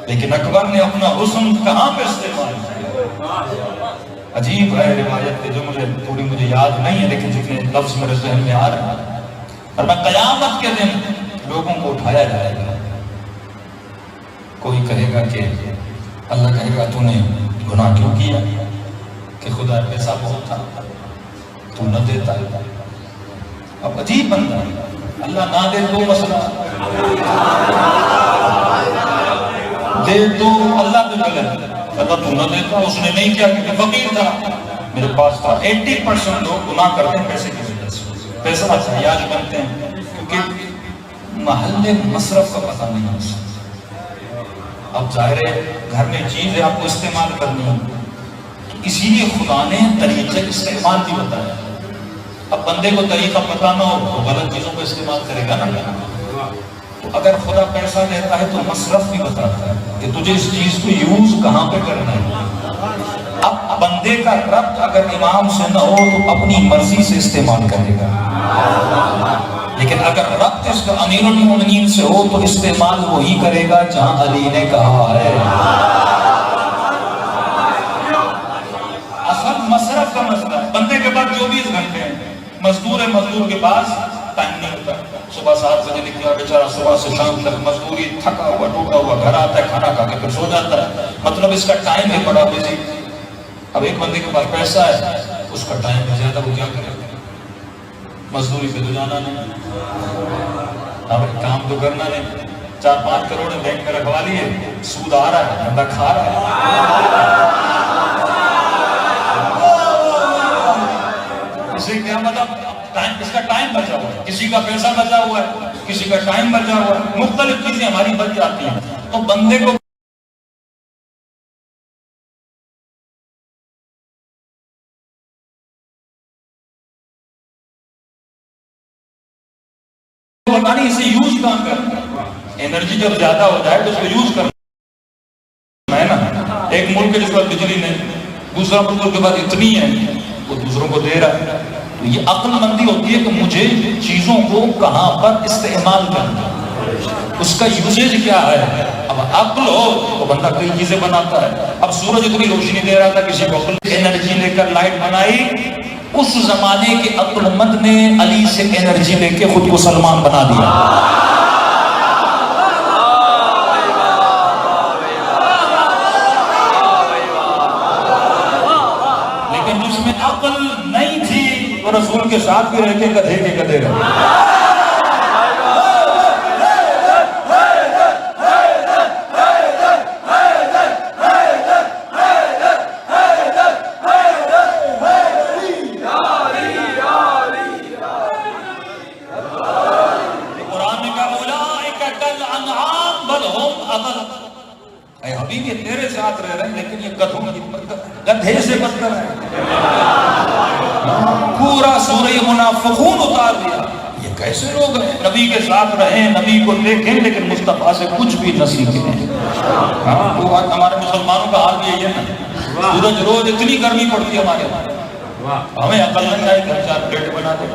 [SPEAKER 3] لیکن اکبر نے اپنا حسن کہاں پہ استعمال کیا؟ عجیب ہے روایت کے جو مجھے یاد نہیں ہے، لیکن جتنے لفظ میرے ذہن میں آ رہے ہیں، اور میں قیامت کے دن لوگوں کو اٹھایا جائے گا، کوئی کہے گا کہ اللہ کہے گا تو نے گناہ کیوں کیا کہ خدا پیسہ بہت تھا تو نہ دیتا۔ اب عجیب بندہ، اللہ نہ دے تو مسئلہ، دے تو اللہ تو غلط، اللہ تو نہ دیتا۔ اس نے نہیں کیا کیونکہ فقیر تھا، میرے پاس تھا۔ 80% لوگ گناہ کرتے ہیں پیسے کی وجہ سے، پیسہ احتیاج بنتے ہیں کیونکہ محل مصرف کا پتہ نہیں ہے۔ اب ظاہر ہے گھر میں چیز ہے، آپ کو استعمال کرنی ہے، تو اسی لیے خدا نے طریقے استعمال بھی بتایا۔ اب بندے کو طریقہ پتہ نہ ہو تو غلط چیزوں کو استعمال کرے گا نا۔ تو اگر خدا پیسہ دیتا ہے تو مصرف بھی بتاتا ہے کہ تجھے اس چیز کو یوز کہاں پہ کرنا ہے۔ اب بندے کا ربط اگر امام سے نہ ہو تو اپنی مرضی سے استعمال کرے گا، لیکن اگر ربط اس کا امیر المومنین سے ہو تو استعمال وہی کرے گا جہاں علی نے کہا ہے۔ اصل مصرف کا مسئلہ ہے۔ بندے کے پاس 24 گھنٹے ہیں، مزدور ہے، مزدور کے پاس ٹائم نہیں ہوتا۔ صبح 7 بجے نکلا بیچارہ، صبح سے شام تک مزدوری، تھکا ہوا ٹوٹا ہوا گھر آتا ہے، کھانا کھا کے پھر سو جاتا ہے، مطلب اس کا ٹائم ہے بڑا بزی۔ اب ایک بندے کے پاس پیسہ ہے، اس کا ٹائم ہے زیادہ، وہ کیا کرے؟ مزدوری پہ تو جانا نہیں، اب کام تو کرنا نہیں۔ 4-5 کروڑ بینک میں رکھوا لیے، سود آ رہا ہے، بندہ کھا رہا ہے۔ اسے کیا مطلب؟ اس کا ٹائم بچا ہوا ہے، کسی کا پیسہ بچا ہوا ہے، کسی کا ٹائم بچا ہوا ہے، مختلف چیزیں ہماری بچ جاتی ہیں۔ تو بندے کو نہیں، اسے یوز کہاں کرنا ہے؟ انرجی جب زیادہ ہو جائے تو اس کو یوز کرنا ہے نا۔ ایک ملک کے جس پر بجلی نہیں، دوسرا ملک کے بعد اتنی ہے وہ دوسروں کو دے رہا ہے۔ تو یہ عقل مندی ہوتی ہے کہ مجھے چیزوں کو کہاں پر استعمال کرنا ہے، اس کا یوزیج کیا ہے۔ اب عقل ہو تو بندہ کئی چیزیں بناتا ہے۔ اب سورج اتنی روشنی دے رہا تھا، کسی کو عقل انرجی لے کر لائٹ بنائی، اس زمانے کے عقل مند نے علی سے انرجی لے کے خود کو سلمان بنا دیا۔ لیکن جس میں عقل نہیں تھی وہ رسول کے ساتھ بھی رہ کے گدھے کے گدھے رہے۔ حبیب یہ تیرے ساتھ رہ رہے ہیں لیکن یہ گدھے سے بدتر ہے۔ پورا سورہ منافقون اتار دیا. یہ کیسے لوگ ہیں نبی کے ساتھ رہیں, نبی کو دیکھیں, لیکن مصطفیٰ سے کچھ بھی نہ سیکھیں. وہ ہمارے مسلمانوں کا حال بھی یہی ہے نا. سورج روز اتنی گرمی پڑتی ہے ہمارے یہاں, ہمیں عقل نہیں آئی گھر 4 پلیٹ بنا دے,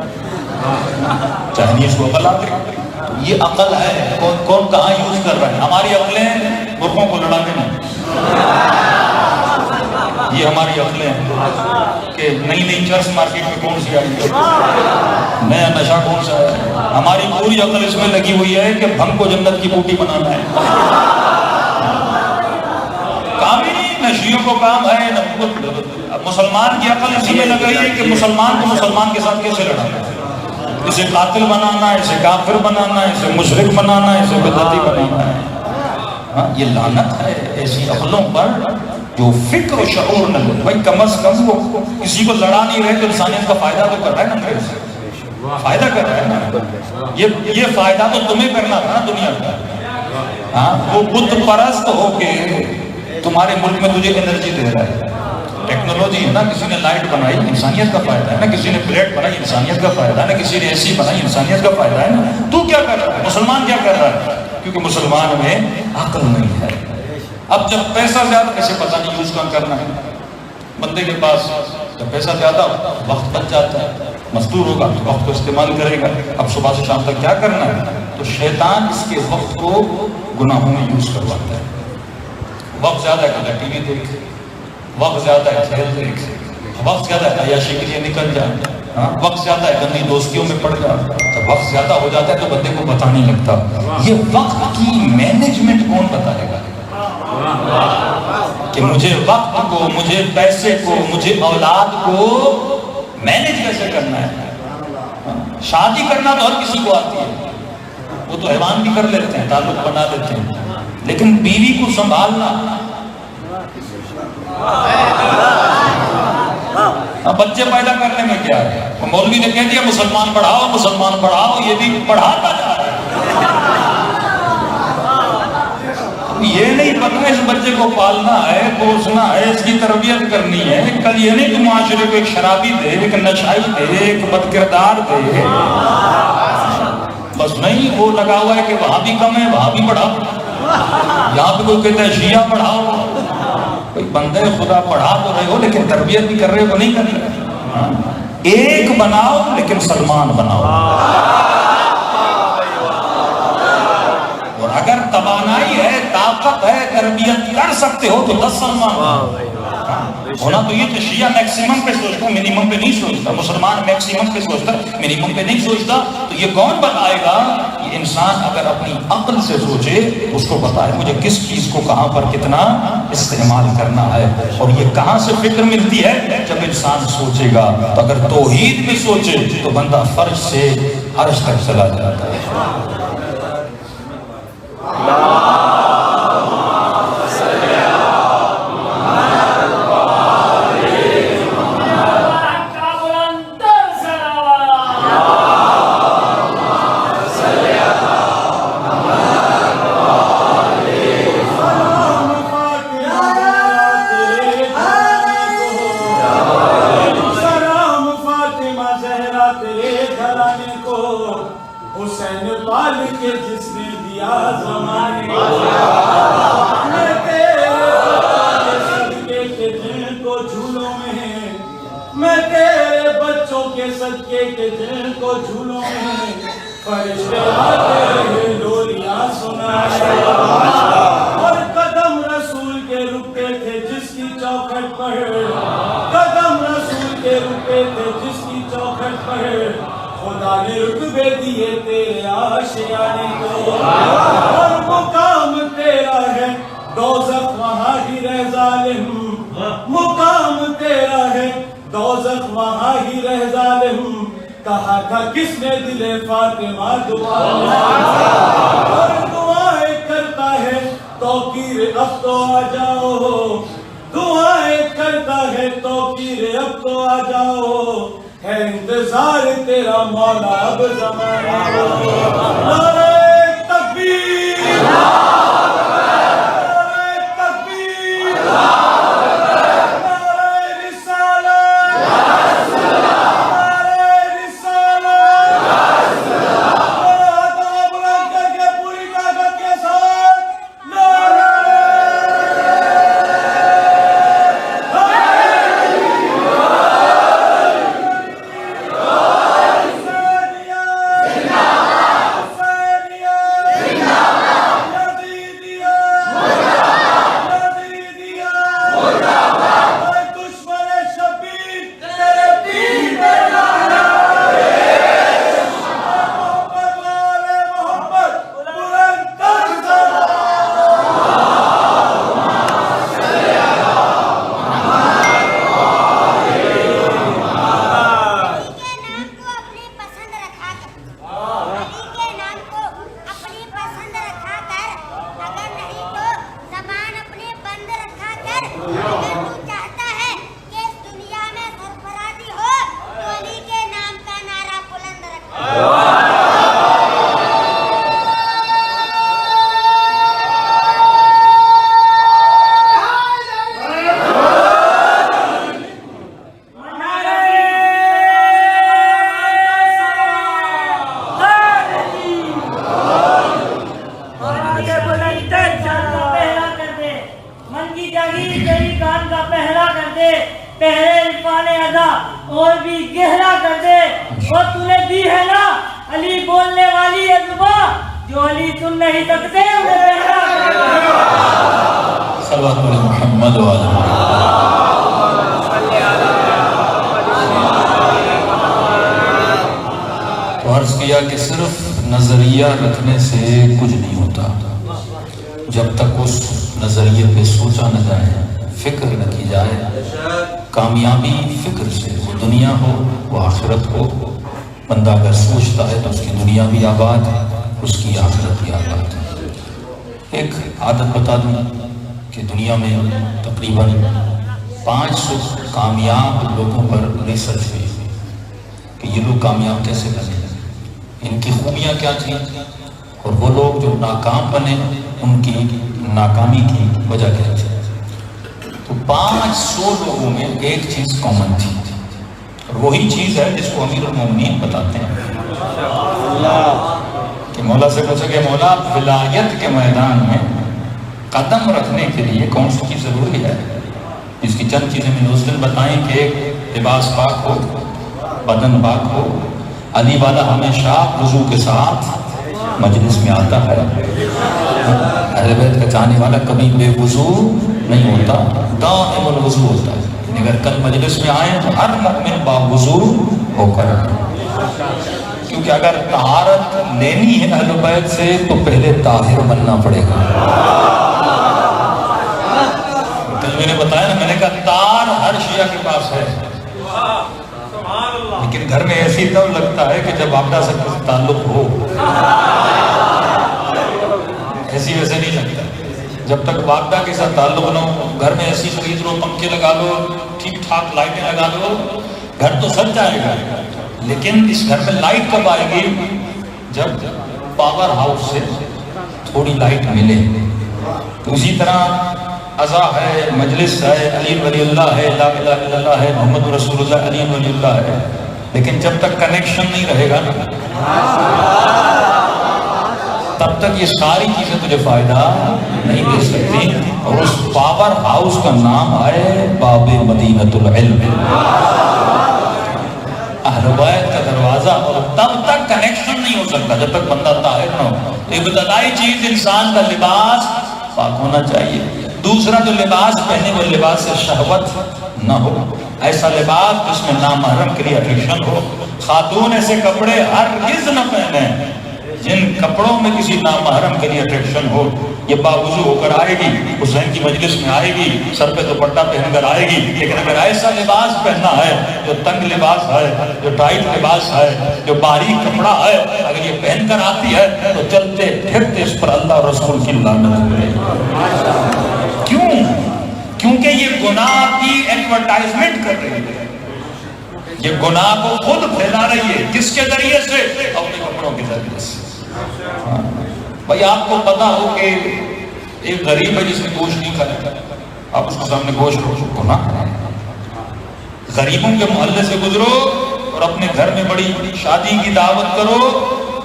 [SPEAKER 3] چائنیز کو عقل آتی. یہ عقل ہے, کون کہاں یوز کر رہا ہے. ہماری عقلیں مرغوں کو لڑانے میں, یہ ہماری عقلیں ہیں کہ نئی چرس مارکیٹ میں کون سی آئی ہے, نیا نشہ کون سا ہے. ہماری پوری عقل اس میں لگی ہوئی ہے کہ بھنگ کو جنت کی بوٹی بنانا ہے. کام ہی نہیں, نشیوں کو کام ہے. مسلمان کی عقل اسی میں لگ رہی ہے کہ مسلمان کو مسلمان کے ساتھ کیسے لڑانا ہے, اسے قاتل بنانا ہے, اسے کافر بنانا ہے, اسے مشرک بنانا ہے, اسے بدعتی بنانا ہے. یہ لعنت ہے ایسی عقلوں پر جو فکر و شعور نہ لے. بھائی کم از کم وہ کسی کو لڑا نہیں رہے تو انسانیت کا فائدہ تو کر رہا ہے نا, میرے سے فائدہ کر رہا ہے نا. یہ فائدہ تو تمہیں کرنا تھا نا دنیا کا. وہ بت پرست ہو کے تمہارے ملک میں تجھے انرجی دے رہا ہے. ٹیکنالوجی ہے نا, کسی نے لائٹ بنائی, انسانیت کا فائدہ ہے نا. کسی نے پلیٹ بنائی, انسانیت کا فائدہ ہے نا. کسی نے ایسی بنائی, انسانیت کا فائدہ ہے نا. تو کیا کر رہا ہے, مسلمان کیا کر رہا ہے؟ کیونکہ مسلمان میں عقل نہیں ہے. اب جب پیسہ زیادہ, اسے پتہ نہیں یوز کہاں کرنا ہے. بندے کے پاس جب پیسہ زیادہ وقت بچ جاتا ہے, مزدور ہوگا تو وقت کو استعمال کرے گا. اب صبح سے شام تک کیا کرنا ہے, تو شیطان اس کے وقت کو گناہوں میں یوز کرواتا ہے. وقت زیادہ ہے تو ٹی وی دیکھ, وقت زیادہ ہے کھیل دیکھ, وقت زیادہ ہے عیاشی کے لیے نکل جا, وقت زیادہ ہے گندی دوستیوں میں پڑ جا. جب وقت زیادہ ہو جاتا ہے تو بندے کو پتہ نہیں لگتا. یہ وقت کی مینجمنٹ کون بتائے گا کہ مجھے وقت کو, مجھے پیسے کو, مجھے اولاد کو مینج کیسے کرنا ہے. شادی کرنا تو ہر کسی کو آتی ہے, وہ تو حیوان بھی کر لیتے ہیں, تعلق بنا لیتے ہیں, لیکن بیوی کو سنبھالنا, بچے پیدا کرنے میں کیا ہے. مولوی نے کہہ دیا مسلمان پڑھاؤ, مسلمان پڑھاؤ, یہ بھی پڑھاتا جا رہا ہے. یہ نہیں پتہ اس بچے کو پالنا ہے, پوسنا ہے, اس کی تربیت کرنی ہے. کل یہ نہیں کہ معاشرے کو ایک شرابی دے, ایک نشائی دے, ایک بد کردار دے, بس نہیں. وہ لگا ہوا ہے کہ وہاں بھی کم ہے, وہاں بھی پڑھاؤ. یہاں پہ کوئی کہتا ہے شیعہ پڑھاؤ. کوئی بندے خدا پڑھا تو رہے ہو لیکن تربیت بھی کر رہے ہو, نہیں کر رہے. ایک بناؤ لیکن سلمان بناؤ. اور اگر توانائی ہے, طاقت ہے, تربیت کر سکتے ہو تو 10 سلمان ہونا. تو یہ کہ شیعہ میکسیمم پہ سوچتا, منیمم پہ نہیں سوچتا. مسلمان میکسیمم پہ سوچتا, منیمم پہ نہیں سوچتا. تو یہ کون بتائے گا؟ یہ انسان اگر اپنی عقل سے سوچے, اس کو بتائے مجھے کس چیز کو کہاں پر کتنا استعمال کرنا ہے. اور یہ کہاں سے فکر ملتی ہے؟ جب انسان سوچے گا. تو اگر توحید میں سوچے تو بندہ فرش سے عرش تک چلا جاتا ہے.
[SPEAKER 2] کہا تھا کس نے دل فاطمہ اور دعائیں کرتا ہے توقیر اب تو آ جاؤ, دعائیں کرتا ہے توقیر اب تو آ جاؤ, ہے انتظار تیرا مولا اب زمانہ. نعرہ تکبیر, نعرہ تکبیر, نعرہ رسالت.
[SPEAKER 4] کہنا علی بولنے والی ہے زبان، جو علی سن نہیں سکتے انہیں کہنا
[SPEAKER 3] صلوات علی محمد و علی تو عرض کیا کہ صرف نظریہ رکھنے سے کچھ نہیں ہوتا جب تک اس نظریے پہ سوچا نہ جائے، فکر نہ کی جائے۔ کامیابی فکر سے، وہ دنیا ہو وہ آخرت ہو، بندہ اگر سوچتا ہے تو اس کی دنیا بھی آباد ہے، اس کی آخرت بھی آباد ہے۔ ایک عادت بتا دوں کہ دنیا میں تقریباً 500 کامیاب لوگوں پر ریسرچ ہوئی کہ یہ لوگ کامیاب کیسے بنے، ان کی خوبیاں کیا تھیں، اور وہ لوگ جو ناکام بنے ان کی ناکامی کی وجہ کیا تھی۔ تو 500 لوگوں میں ایک چیز کامن تھی، اور وہی چیز ہے جس کو امیر المومنین بتاتے ہیں کہ مولا سے پوچھا کہ مولا ولایت کے میدان میں قدم رکھنے کے لیے کون سی چیز ضروری ہے؟ اس کی چند چیزیں میں نے اس دن بتائیں کہ ایک لباس پاک ہو، بدن پاک ہو، علی والا ہمیشہ وضو کے ساتھ مجلس میں آتا ہے، اہل بیت کا چاہنے والا کبھی بے وضو نہیں ہوتا، دائم الوضو ہوتا ہے۔ اگر کل مجلس میں آئیں تو ہر مؤمن باوضو ہو کر، کیونکہ اگر طہارت لینی ہے اہل بیت سے تو پہلے طاہر بننا پڑے گا۔ کل میں نے بتایا نا، میں نے کہا تار ہر شیعہ کے پاس ہے، لیکن گھر میں ایسی تب لگتا ہے کہ جب آپ سے تعلق ہو، ایسی ویسے نہیں لگتا۔ جب تک والدہ کے ساتھ تعلق نہ ہو، گھر میں ایسی خرید لو، پنکھے لگا لو، ٹھیک ٹھاک لائٹیں لگا لو، گھر تو سج جائے گا، لیکن اس گھر میں لائٹ کب آئے گی؟ جب پاور ہاؤس سے تھوڑی لائٹ ملے۔ تو اسی طرح عزا ہے، مجلس ہے، علی ولی اللہ ہے، لا الہ الا اللہ ہے، محمد رسول اللہ، علی ولی اللہ ہے، لیکن جب تک کنیکشن نہیں رہے گا نا، تب تک یہ ساری چیزیں تجھے فائدہ نہیں دے سکتی۔ اور اس پاور ہاؤس کا نام ہے باب مدینۃ العلم، اہل بیت کا دروازہ، اور تب تک کنیکشن نہیں ہو سکتا جب تک بندہ طاہر نہ ہو۔ ابتدائی چیز انسان کا لباس پاک ہونا چاہیے، دوسرا جو لباس پہنے وہ لباس سے شہوت نہ ہو، ایسا لباس جس میں نامحرم کے لیے اٹریکشن ہو۔ خاتون ایسے کپڑے ہرگز نہ پہنے جن کپڑوں میں کسی نامحرم کے لیے اٹریکشن ہو۔ یہ باوضو ہو کر آئے گی، حسین کی مجلس میں آئے گی، سر پہ دوپٹہ پہن کر آئے گی، لیکن اگر ایسا لباس پہننا ہے جو تنگ لباس ہے، جو ٹائٹ لباس ہے، جو باریک کپڑا ہے، اگر یہ پہن کر آتی ہے تو چلتے پھرتے اس پر اللہ اور رسول کی لعنت ہے۔ کیوں؟ کیونکہ یہ گناہ کی ایڈورٹائزمنٹ کر رہی ہے، یہ گناہ کو خود پھیلا رہی ہے۔ کس کے ذریعے سے؟ اپنے کپڑوں کے ذریعے سے۔ بھائی آپ کو پتا ہو کہ ایک غریب ہے جس نے گوشت نہیں کھایا، آپ اس کے سامنے گوشت گناہ ہے۔ غریبوں کے محلے سے گزرو اور اپنے گھر میں بڑی شادی کی دعوت کرو،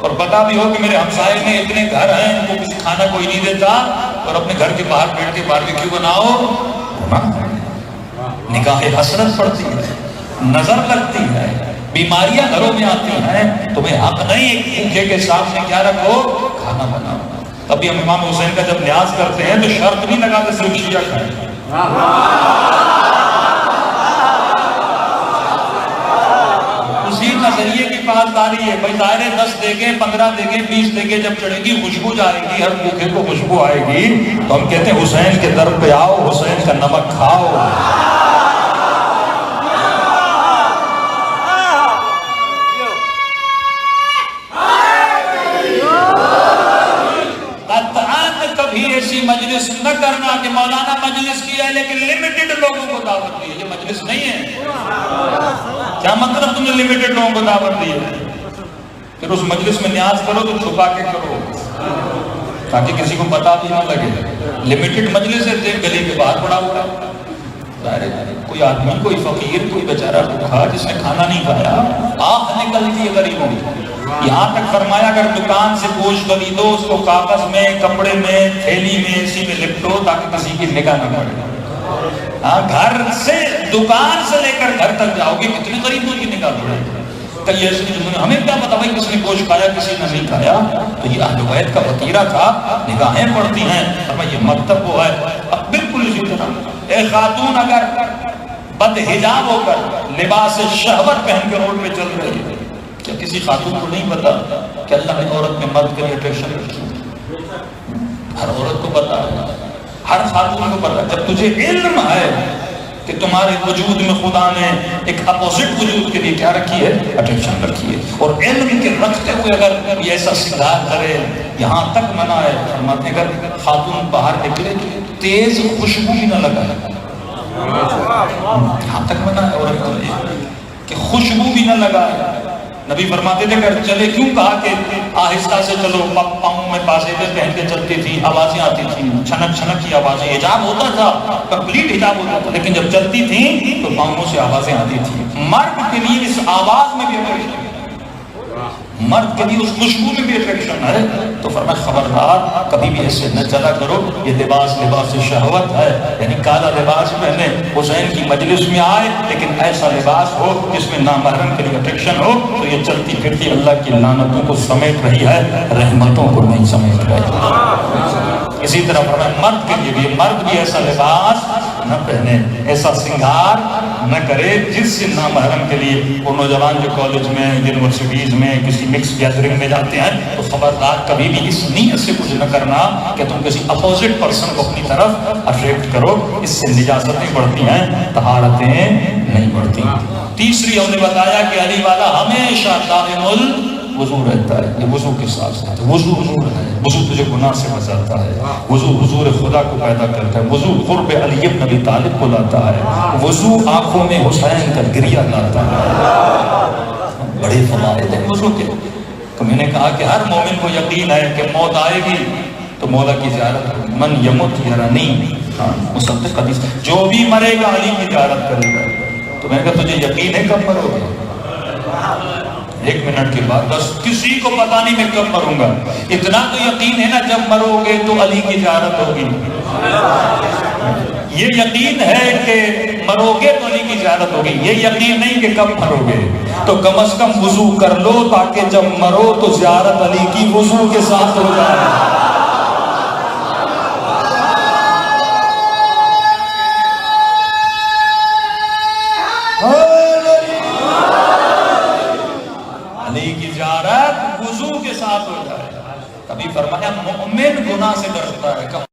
[SPEAKER 3] اور پتا بھی ہو کہ میرے ہمسائے میں اتنے گھر ہیں ان کو کسی کھانا کوئی نہیں دیتا، اور اپنے گھر کے باہر بیٹھ کے باربیکیو بناؤ، نگاہ حسرت پڑتی ہے، نظر لگتی ہے، بیماریاں گھروں میں آتی ہیں۔ تمہیں حق نہیں ایک بھوکے کے سامنے کیا رکھو؟ کھانا بناؤ۔ ابھی ہم امام حسین کا جب نیاز کرتے ہیں تو شرط نہیں لگاتے صرف شیعہ کھائیں، اسی نظریے کی پاسداری ہے۔ بھائی ظاہر 10 دے گے، 15 دے گے، 20 دے گے، جب چڑھے گی خوشبو جائے گی، ہر بھوکے کو خوشبو آئے گی، تو ہم کہتے ہیں حسین کے در پہ آؤ، حسین کا نمک کھاؤ۔ ایسی مجلس نہ کرنا کہ مولانا مجلس کیا ہے لیکن لمیٹڈ لوگوں کو دعوت دی ہے، یہ مجلس نہیں ہے۔ کیا مطلب تم نے لمیٹڈ لوگوں کو دعوت دی ہے؟ پھر اس مجلس میں نیاز کرو تو چھپا کے کرو تاکہ کسی کو پتا بھی نہ لگے۔ لمیٹڈ مجلس ہے، گلی کے باہر پڑا ہوا ہے، کوئی آدمی، کوئی فقیر، کوئی بیچارہ بھوکا جس نے کھانا نہیں کھایا، آنکھ نکلتی ہے غریبوں کی۔ یہاں تک فرمایا اگر دکان سے گوشت خریدو اس کو کاغذ میں، کپڑے میں، تھیلی میں، اسی میں لپٹو تاکہ کسی کی نگاہ نہ پڑے۔ گھر سے، دکان سے لے کر گھر تک جاؤ گے، کتنے غریبوں کی نگاہ پڑے گی؟ کئی ایسے ہمیں کیا پتا بھائی کس نے گوشت کھایا کسی نے نہیں کھایا. تو یہ اہل بیت کا وطیرہ تھا. نگاہیں پڑتی ہیں فرمایا یہ مکتب وہ ہے. اب بالکل اسی طرح ایک خاتون اگر بد حجاب ہو کر لباس شہوت پہن کے روڈ پہ چل رہی ہے، کیا کسی خاتون کو نہیں پتا کہ اللہ نے عورت میں مرد کے لیے اٹریکشن رکھی ہے؟ ہر عورت کو پتا ہے، ہر خاتون کو پتا ہے. جب تجھے علم ہے کہ تمہارے وجود میں خدا نے ایک اپوزٹ وجود کے لیے کیا رکھی ہے؟ اٹینشن رکھی ہے. اور علم کے رکھتے ہوئے اگر یہ ایسا سنگار کرے، یہاں تک منع ہے فرماتے ہیں اگر خاتون باہر نکلے تو تیز خوشبو بھی نہ لگائے. یہاں تک منع ہے عورت کہ خوشبو بھی نہ لگائے. نبی فرماتے تھے اگر چلے، کیوں کہا کہ آہستہ سے چلو، پاؤں میں پاسیبے پہن کے چلتی تھی، آوازیں آتی تھیں، چھنک چھنک کی آوازیں. حجاب ہوتا تھا، کمپلیٹ حجاب ہوتا تھا، لیکن جب چلتی تھیں تو پاؤں سے آوازیں آتی تھیں. مرد کے لیے اس آواز میں بھی اٹریکشن، مرد کے لیے اس خوشبو میں بھی اٹریکشن ہے. تو فرمایا خبردار کبھی بھی ایسے نہ چلا کرو. یہ لباس لباس شہوت ہے، یعنی کالا لباس پہنے حسین کی مجلس میں آئے، لیکن ایسا لباس ہو جس میں نامحرم کے لیے اٹریکشن ہو تو یہ چلتی پھرتی اللہ کی لعنتوں کو سمیٹ رہی ہے، رحمتوں کو نہیں سمیٹ رہی. اسی طرح فرمایا مرد کے لیے بھی، مرد بھی ایسا لباس نہ پہنے، ایسا سنگار نہ کرے جس سے نامحرم کے لیے. وہ نوجوان جو کالج میں، یونیورسٹیز میں کسی مکس گیدرنگ میں جاتے ہیں تو خبردار کبھی بھی اس نیت سے کچھ نہ کرنا کہ تم کسی اپوزٹ پرسن کو اپنی طرف اٹریکٹ کرو. اس سے نجاستیں بڑھتی ہیں، طہارتیں نہیں بڑھتی. تیسری ہم نے بتایا کہ علی والا ہمیشہ دائم الوضو رہتا ہے. یہ وضو کے ساتھ ساتھ وضو حضور ہے. وضو تجھے گناہ سے بچاتا ہے. وضو حضور خدا کو پیدا کرتا ہے. وضو قرب علی ابن ابی طالب کو لاتا ہے. وضو آنکھوں میں حسین کا گریہ لاتا ہے. بڑے فوائد ہیں وضو کے. تو میں نے کہا کہ ہر مومن کو یقین ہے کہ موت آئے گی تو مولا کی زیارت ہوگی. من یمت یرانی، مصدق حدیث، جو بھی مرے گا علی کی زیارت کرے گا. تو میں نے کہا تجھے یقین ہے کب مرو گے؟ 1 منٹ کے بعد. بس کسی کو پتا نہیں میں کب مروں گا. اتنا تو یقین ہے نا جب مرو گے تو علی کی زیارت ہوگی. یہ یقین ہے کہ مرو گے تو علی کی زیارت ہوگی، یہ یقین نہیں کہ کب مرو گے. تو کم از کم وضو کر لو تاکہ جب مرو تو زیارت علی کی وضو کے ساتھ ہو جائے. علی کی زیارت وضو کے ساتھ ہو جائے. کبھی فرمایا مومن گناہ سے ڈرتا ہے.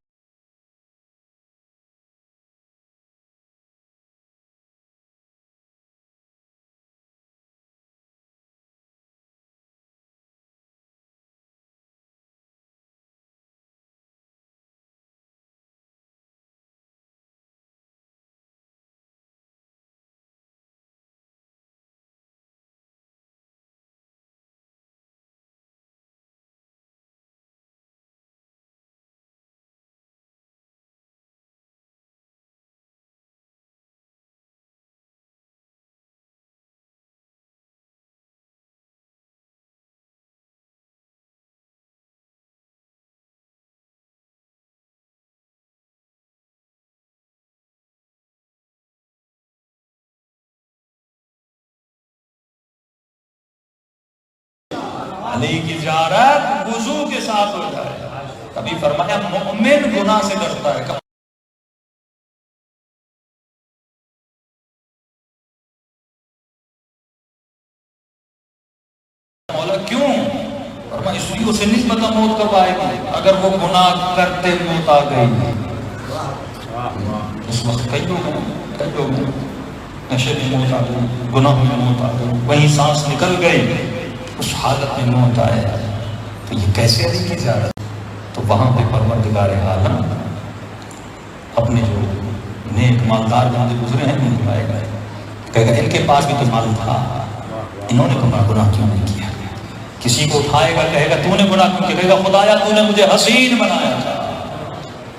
[SPEAKER 3] علی کی زیارت وضو کے ساتھ ہو جائے. کبھی فرمایا مومن گناہ سے ڈرتا ہے. مولا کیوں؟ فرمایا اس لیے اسے نہیں پتا موت کب آئے گی. اگر وہ گناہ کرتے موت آ گئی. اس وقت کئی لوگ نشے میں موت آ گئی، گناہ میں موت آ گئی، وہیں سانس نکل گئی، اس حالت میں موت آئے. تو یہ کیسے علی کی زیارت؟ تو وہاں پہ پروردگار عالم اپنے جو نیک مالدار بندے گزرے ہیں نہیں پائے گا. کہے گا ان کے پاس بھی تو مال تھا، انہوں نے گناہ کیوں نہیں کیا؟ کسی کو اٹھائے گا کہے گا تو نے گناہ کیوں کیا؟ کہے گا خدایا تو نے مجھے حسین بنایا تھا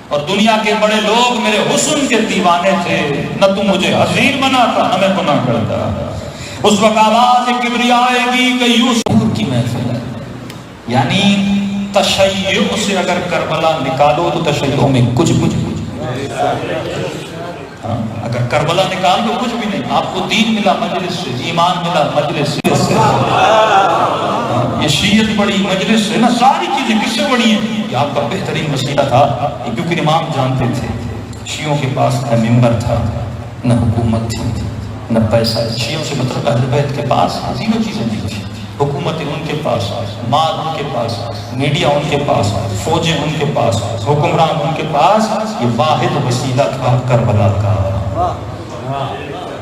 [SPEAKER 3] اور دنیا کے بڑے لوگ میرے حسن کے دیوانے تھے، نہ تو مجھے حسین بناتا نہ میں گناہ کرتا. اس وقت آواز کبریا آئے گی کہ یوسف کی محفل ہے. یعنی تشیع سے اگر کربلا نکالو تو تشیع میں کچھ اگر کربلا نکال دو کچھ بھی نہیں، آپ کو دین ملا مجلس سے، ایمان ملا مجلس سے، یہ شیعت بڑی مجلس سے نا، ساری چیزیں کس سے بڑی ہیں؟ یہ آپ کا بہترین وسیلہ تھا، کیونکہ امام جانتے تھے شیعوں کے پاس نہ ممبر تھا، نہ حکومت تھی، نہ پیسہ. شیعوں سے مطلب اہل بیت کے پاس عظیم چیزیں نہیں تھیں. حکومتیں ان کے پاس، مال ان کے پاس، میڈیا ان کے پاس، فوجیں ان کے پاس، حکمران ان کے پاس. یہ واحد وسیلہ تھا کربلا کا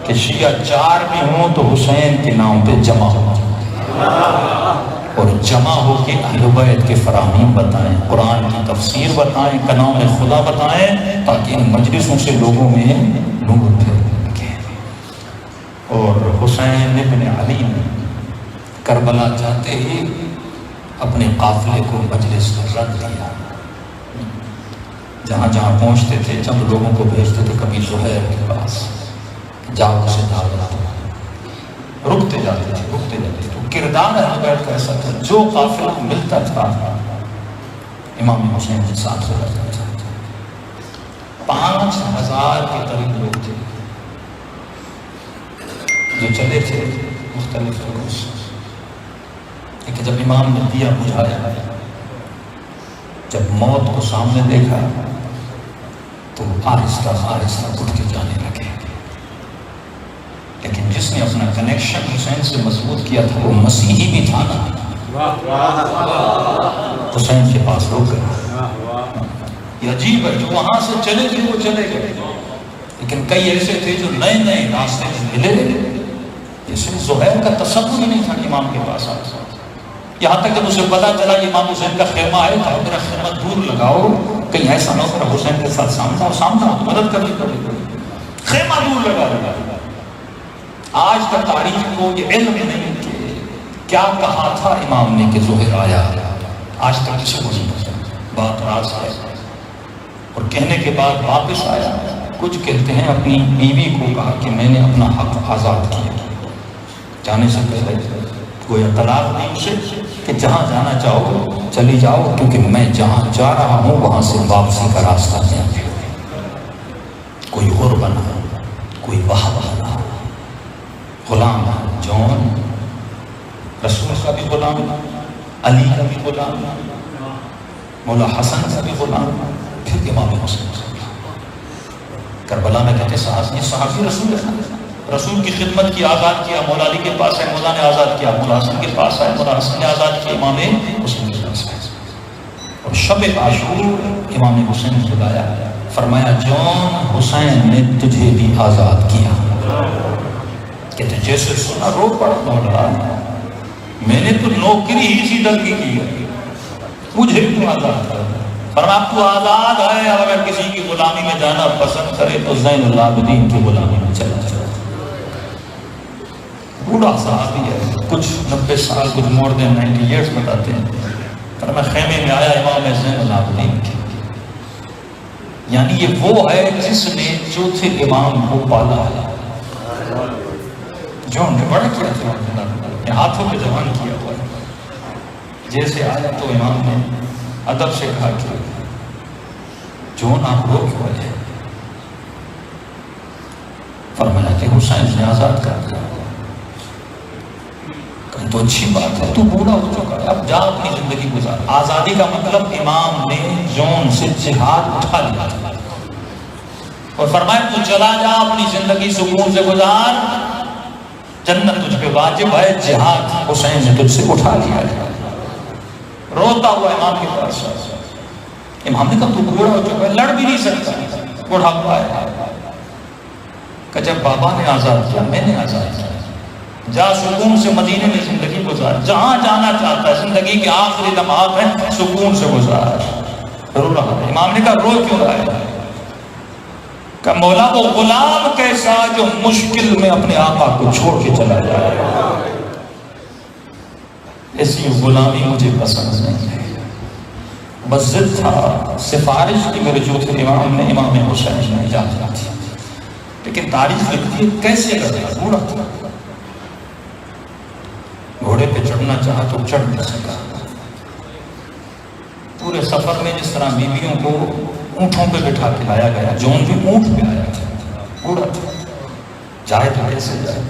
[SPEAKER 3] کہ شیعہ 4 بھی ہوں تو حسین کے نام پہ جمع ہو، اور جمع ہو کے اہل بیت کے فرامین بتائیں، قرآن کی تفسیر بتائیں، کلام خدا بتائیں، تاکہ ان مجلسوں سے لوگوں میں نور پھیل سکے. اور حسین ابن علی نے کربلا جاتے ہی اپنے قافلے کو مجلس میں رکھ دیا. جہاں جہاں پہنچتے تھے چند لوگوں کو بھیجتے تھے، کبھی زہیر کے پاس جاؤ سے دعوت، رکتے جاتے تھے. تو کردار اہل بیت کا ایسا تھا، جو قافلہ ملتا تھا امام حسین کے ساتھ رہتا تھا. 5000 کے قریب لوگ تھے جو چلے تھے مختلف لوگوں سے. لیکن جب امام نے دیا بجھایا، جب موت کو سامنے دیکھا تو آہستہ آہستہ اٹھ کے جانے لگے. لیکن جس نے اپنا کنیکشن حسین سے مضبوط کیا تھا وہ مسیحی بھی تھا نا، حسین کے پاس رک گیا. یہ عجیب ہے، جو وہاں سے چلے تھے وہ چلے گئے، لیکن کئی ایسے تھے جو نئے نئے راستے ملے. جیسے زہیر کا تصور ہی نہیں تھا کہ امام کے پاس آ. یہاں تک جب اسے پتا چلا کہ امام حسین کا خیمہ ہے تو میرا خیمہ دور لگاؤ، کہیں ایسا نہ ہو حسین کے ساتھ سامنا مدد کرنی پڑے. خیمہ دور لگا. آج تک تاریخ کو یہ علم نہیں کہ کیا کہا تھا امام نے کہ زہیر آیا، آج تک کسی کو نہیں پتا. بات راز ہے. اور کہنے کے بعد واپس آیا. کچھ کہتے ہیں اپنی بیوی کو کہا کہ میں نے اپنا حق آزاد کیا، جانے سے پہلے کوئی طلاق نہیں اسے کہ جہاں جانا چاہو چلی جاؤ، کیونکہ میں جہاں جا رہا ہوں وہاں سے واپسی کا راستہ نہیں. کوئی غر بنا، کوئی وہاں بنا، غلام جون رسول کا بھی غلام، علی کا بھی غلام، مولا حسن کا بھی غلام، پھر امام حسین. کربلا میں کہتے صحابی رسول ہے، رسول کی خدمت کی، آزاد کیا. مولا علی کے پاس ہے، مولا نے آزاد کیا. مولا حسن کے پاس ہے، مولا حسن نے آزاد کیا. امام حسین کے پاس ہے. اور شب عاشور امام حسین نے بلایا، فرمایا جون حسین نے تجھے بھی آزاد کیا. کہتے جیسے سنا رو پڑا، مولا میں نے تو نوکری ہی سی دلگی کی ہے، مجھے بھی تو آزاد کر. فرمایا تو آزاد ہے، اگر کسی کی غلامی میں جانا پسند کرے تو زین العابدین کی غلامی میں چلا جائے. بوڑھا صحابی ہے، کچھ 90 سال، کچھ مور دین 90 ایئرس بتاتے ہیں. پر میں خیمے میں آیا امام زین العابدین کی. یعنی یہ وہ ہے جس نے چوتھے امام کو پالا ہے، جو ان نے بڑا کیا تھا، ہاتھوں پہ جوان کیا ہوا. جیسے آیا تو امام نے ادب سے کہا کہ جو آپ رو کیوں ہے؟ فرمایا کہ حسین نے آزاد کر دیا. تو اچھی بات ہے، تو بوڑھا ہو چکا ہے، اب جا اپنی زندگی گزار. آزادی کا مطلب امام نے جون سے جہاد اٹھا لیا اور فرمایا تو چلا جا اپنی زندگی سکون سے گزار، جنت تجھ پہ واجب ہے، جہاد حسین نے تجھ سے اٹھا لیا ہے. روتا ہوا امام کے پاس. امام نے کہا تو بوڑھا ہو چکا ہے، لڑ بھی نہیں سکتا، بوڑھا ہوا ہے. کہ جب بابا نے آزاد کیا میں نے آزاد کیا، جا سکون سے مدینے میں زندگی گزار، جہاں جانا چاہتا ہے، زندگی کے آخری لمحات ہیں سکون سے گزار. رو رہا ہے. امام نے کہا رو کیوں رہا ہے؟ کہ مولا وہ غلام کیسا جو مشکل میں اپنے آقا کو چھوڑ کے چلا جائے، ایسی غلامی مجھے پسند نہیں ہے. بس ضد تھا، سفارش کی میرے چوتھے امام نے امام حسین نے اجازت تھی. لیکن تاریخ لکھتی ہے کیسے لگا، بوڑھا تھا، گھوڑے پہ چڑھنا چاہا تو چڑھ نہیں سکا. پورے سفر میں جس طرح بیویوں کو اونٹوں پہ بٹھا کے لایا گیا، جون بھی اونٹ پہ آیا تھا. بوڑھا تھا، جائے تو کیسے جائے؟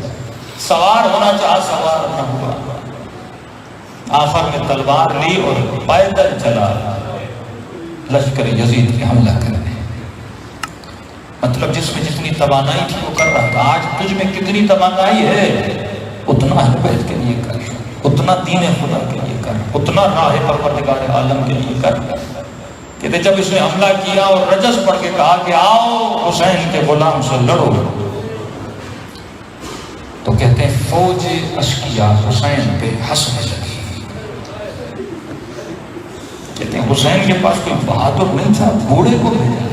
[SPEAKER 3] سوار ہونا چاہا، سوار نہ ہوا، آخر میں تلوار لی اور پیدل چلا لشکر یزید پہ حملہ کرنے۔ مطلب جس میں جتنی توانائی تھی وہ کر رہا تھا۔ آج تجھ میں کتنی توانائی ہے اتنا اہل بیت کے لیے کر، اتنا دین خدا کے لیے کر، اتنا راہ پروردگار عالم کے لیے کر۔ کہتے جب اس نے حملہ کیا اور رجس پڑھ کے کہا کہ آؤ حسین کے غلام سے لڑو، تو کہتے ہیں فوج اشقیا حسین پہ ہنسنے لگی۔ کہتے ہیں حسین کے پاس کوئی بہادر نہیں تھا، بوڑھے کو بھیجا ہے۔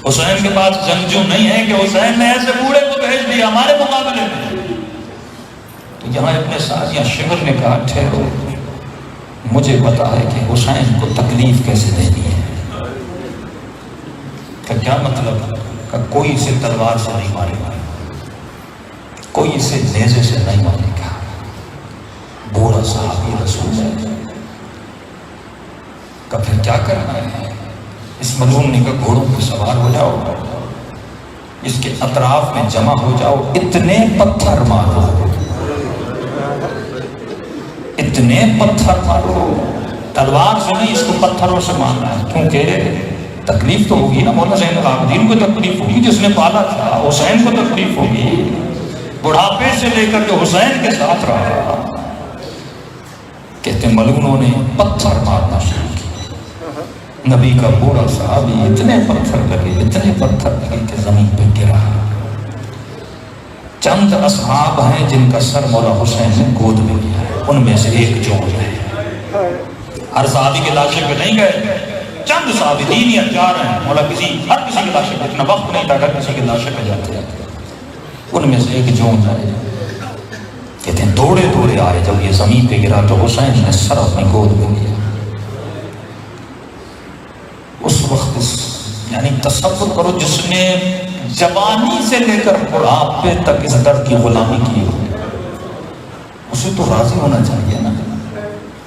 [SPEAKER 3] حسین کے پاس جنگجو نہیں ہے کہ حسین نے ایسے بوڑھے کو بھیج دیا ہمارے مقابلے میں۔ تو یہاں ابن سعدیہ شمر نے کہا ٹھہرو، مجھے پتا ہے کہ حسین کو تکلیف کیسے دینی ہے۔ کہ کیا مطلب؟ کہ کوئی اسے تلوار سے نہیں مارے گا، کوئی اسے نیزے سے نہیں مارے گا، بوڑھا صحابی رسول ہے۔ کہ پھر کیا کرنا ہے؟ اس ملعون نے کہا گھوڑوں پہ سوار ہو جاؤ، اس کے اطراف میں جمع ہو جاؤ، اتنے پتھر مارو، اتنے پتھر مارو، تلوار سے نہیں، اس کو پتھروں سے مارنا ہے، کیونکہ تکلیف تو ہوگی نا، مولا زین العابدین کو تکلیف ہوگی، جس نے پالا تھا، حسین کو تکلیف ہوگی، بڑھاپے سے لے کر کے حسین کے ساتھ رہا۔ کہتے ملعونوں نے پتھر مارنا شروع کیا، نبی کا بوڑھا صحابی اتنے پتھر لگے کہ زمین پہ گرا۔ چند اصحاب ہیں جن کا سر مولا حسین نے گود میں لیا ہے، ان میں سے ایک جون ہے۔ ہر صحابی کے لاشے پہ نہیں گئے، چند صحابی 3 یا 4 ہیں، مولا ہر کسی کے لاشے پہ، اتنا وقت نہیں تھا ہر کسی کے لاشے پہ جاتے ہیں، ان میں سے ایک جون ہے۔ کہتے ہیں دوڑے آئے، جب یہ زمین پہ گرا تو حسین نے سر اپنی گود میں لیا۔ اس وقت یعنی تصور کرو، جس نے جوانی سے لے کر بڑھاپے تک اس درد کی غلامی کی ہو، اسے تو راضی ہونا چاہیے نا۔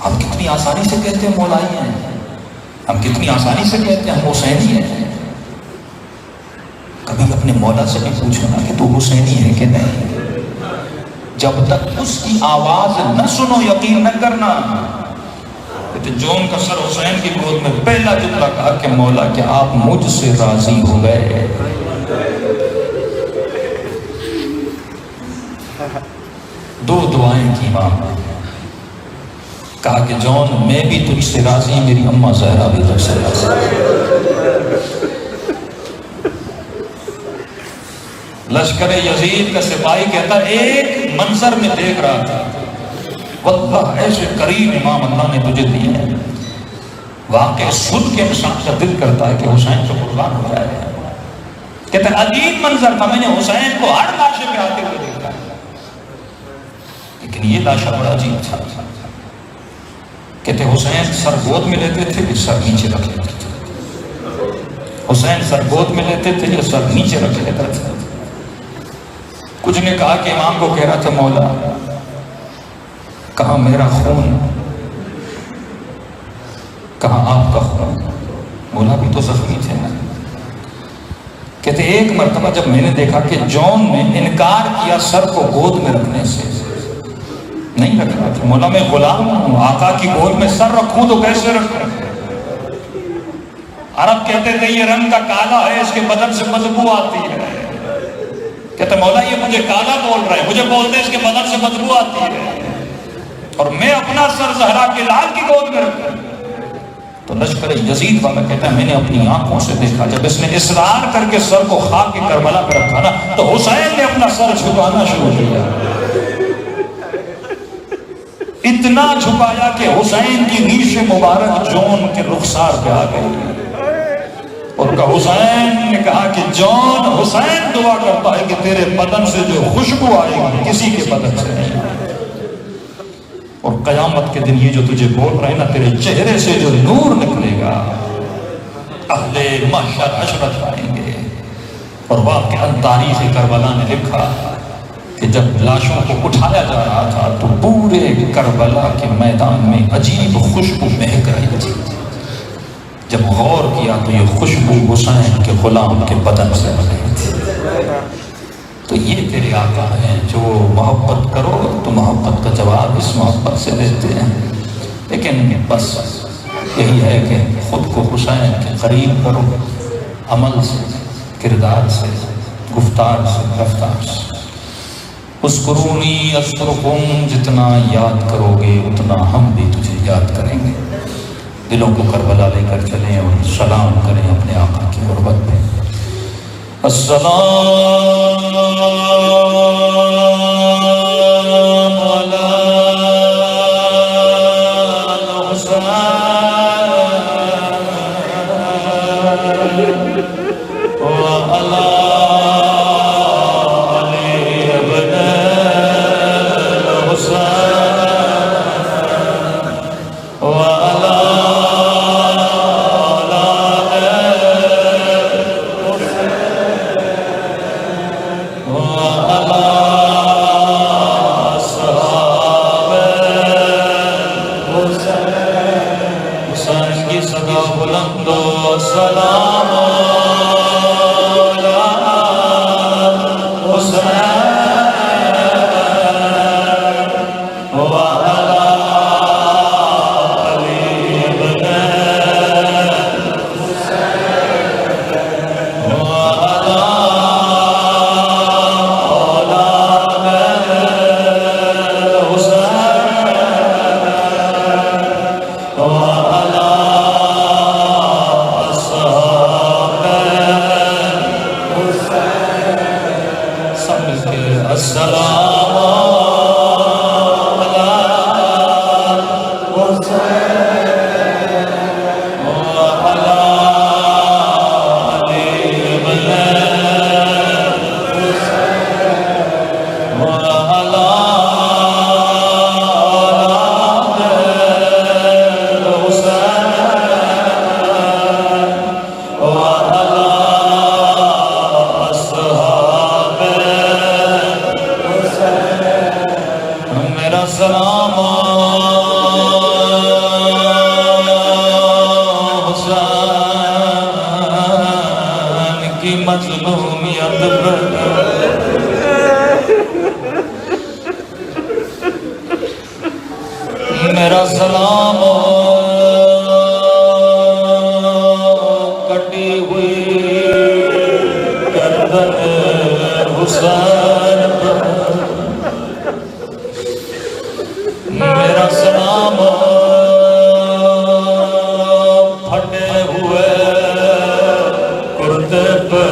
[SPEAKER 3] ہم کتنی آسانی سے کہتے ہیں مولائی ہیں، ہم کتنی آسانی سے کہتے ہیں ہم حسینی ہیں۔ کبھی اپنے مولا سے بھی پوچھو نا کہ تو حسینی ہے کہ نہیں، جب تک اس کی آواز نہ سنو یقین نہ کرنا۔ جون کا سر حسین کی گود میں، پہلا جملہ کہا کہ مولا کہ آپ مجھ سے راضی ہو گئے۔ دو دعائیں کی ماں، کہا کہ جون میں بھی تجھ سے راضی، میری اماں زہرا بھی تجھ سے راضی۔ لشکر یزید کا سپاہی کہتا ایک منظر میں دیکھ رہا تھا، واللہ ایسے کریم امام اللہ نے تجھے دیے ہیں، واقع سن کے انسان کا دل کرتا ہے کہ حسین کو قربان ہو جائے۔ کہتا ہے عجیب منظر تھا، میں نے حسین کو ہر لاشے پہ آتے ہوئے دیکھا، لیکن یہ لاشا بڑا عجیب تھا۔ کہتے حسین سر گود میں لیتے تھے، یہ سر نیچے رکھ لیتے تھے، حسین سر گود میں لیتے تھے، یہ سر نیچے رکھ لیتا تھا۔ کچھ نے کہا کہ امام کو کہہ رہا تھا مولا کہاں میرا خون، کہاں آپ کا خون، مولا بھی تو زخمی تھے نا۔ کہتے ایک مرتبہ جب میں نے دیکھا کہ جون نے انکار کیا سر کو گود میں رکھنے سے، نہیں رکھ رہا تھا، مولا میں غلام ہوں، آقا کی گود میں سر رکھوں تو کیسے رکھوں؟ عرب کہتے تھے یہ رنگ کا کالا ہے، اس کے بدن سے بدبو آتی ہے۔ کہتے مولا یہ مجھے کالا بول رہا ہے، مجھے بولتے اس کے بدن سے بدبو آتی ہے، اور میں اپنا سر زہرا کے لال کی گود میں رکھوں۔ تو لشکر یزید والا کہتا ہے میں نے اپنی آنکھوں سے دیکھا، جب اس نے اصرار کر کے سر کو خاک کے کربلا پہ رکھا نا، تو حسین نے اپنا سر جھکانا شروع کیا، اتنا جھکایا کہ حسین کی ریش مبارک جون کے رخسار پہ آ گئی، اور حسین نے کہا کہ جون، حسین دعا کرتا ہے کہ تیرے بدن سے جو خوشبو آئے گی کسی کے بدن سے نہیں، اور قیامت کے دن یہ جو تجھے بول رہے ہیں نا، تیرے چہرے سے جو نور نکلے گا، اہل محشر حشرت پائیں گے۔ اور واقعہ تاریخ کربلا نے لکھا کہ جب لاشوں کو اٹھایا جا رہا تھا تو پورے کربلا کے میدان میں عجیب خوشبو مہک رہی تھی، جب غور کیا تو یہ خوشبو حسین کے غلام کے بدن سے بنے تھی۔ تو یہ تیرے آقا ہیں جو محبت کرو تو محبت کا جواب اس محبت سے دیتے ہیں۔ لیکن بس یہی ہے کہ خود کو حسین کے قریب کرو، عمل سے، کردار سے، گفتار سے، رفتار سے۔ اذکرونی اذکرکم، جتنا یاد کرو گے اتنا ہم بھی تجھے یاد کریں گے۔ دلوں کو کربلا لے کر چلیں اور سلام کریں اپنے آقا کی غربت میں۔ السلام علی الحسین وعلی علی ابن الحسین وعلی میرا سلام کٹی ہوئی گردن حسین پر، میرا سلام پھٹے ہوئے کرتے پر۔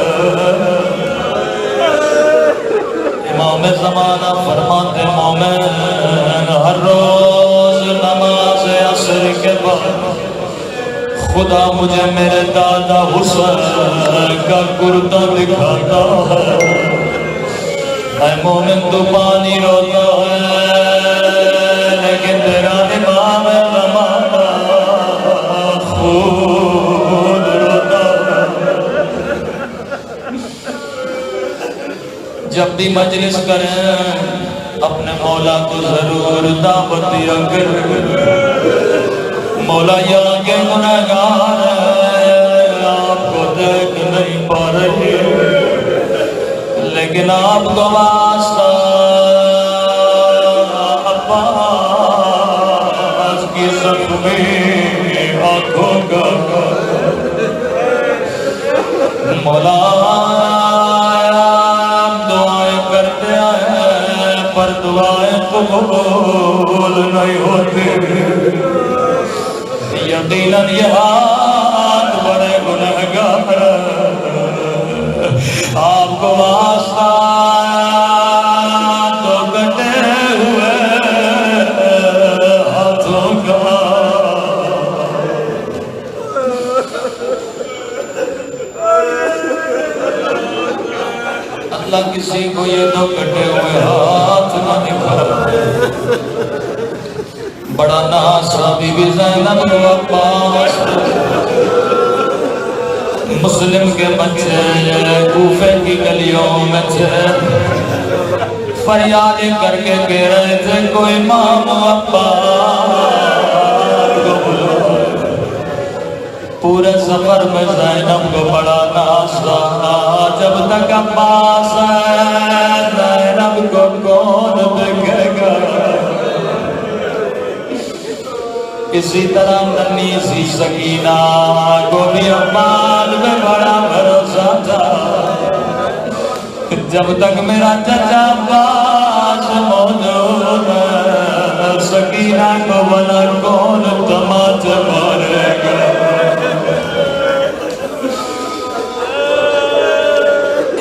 [SPEAKER 3] امام زمانہ فرماتے مومن ہر روز نماز عصر کے بعد خدا مجھے میرے دادا حسین کا کرتا دکھاتا ہے۔ اے مومن تو پانی روتا ہے لیکن تیرا امام زمانہ خود روتا ہے۔ جب بھی مجلس کریں اپنے مولا کو ضرور دعوت دیا کر۔ مولا یہاں کے گنہگار ہیں، آپ کو دیکھ نہیں پا رہے، لیکن آپ کو واسطہ عباس کی زخمی آنکھوں کا۔ مولا پر دعائیں قبول نہیں ہوتی، یقیناً یہ ہاتھ بڑے گنہگار، آپ کو واسطہ تو کٹے ہوئے ہاتھوں کا۔ اللہ کسی کو یہ تو کٹے ہوئے ہاتھ نہ دکھائے۔ بڑا ناسا بی بی زینب کو عباس، مسلم کے بچے کوفے کی گلیوں میں تھے، فریادیں کر کے کہہ رہے تھے کوئی امام عباس کو بلو۔ پورے سفر میں زینب کو بڑا ناز رہا، جب تک عباس ہے زینب کو کون دیکھے گا؟ اسی طرح ننھی سی سکینہ کو بھی عباس میں بڑا بھروسہ تھا، جب تک میرا چچا عباس موجود ہے سکینہ کو بنا کون تماچے مارے گا؟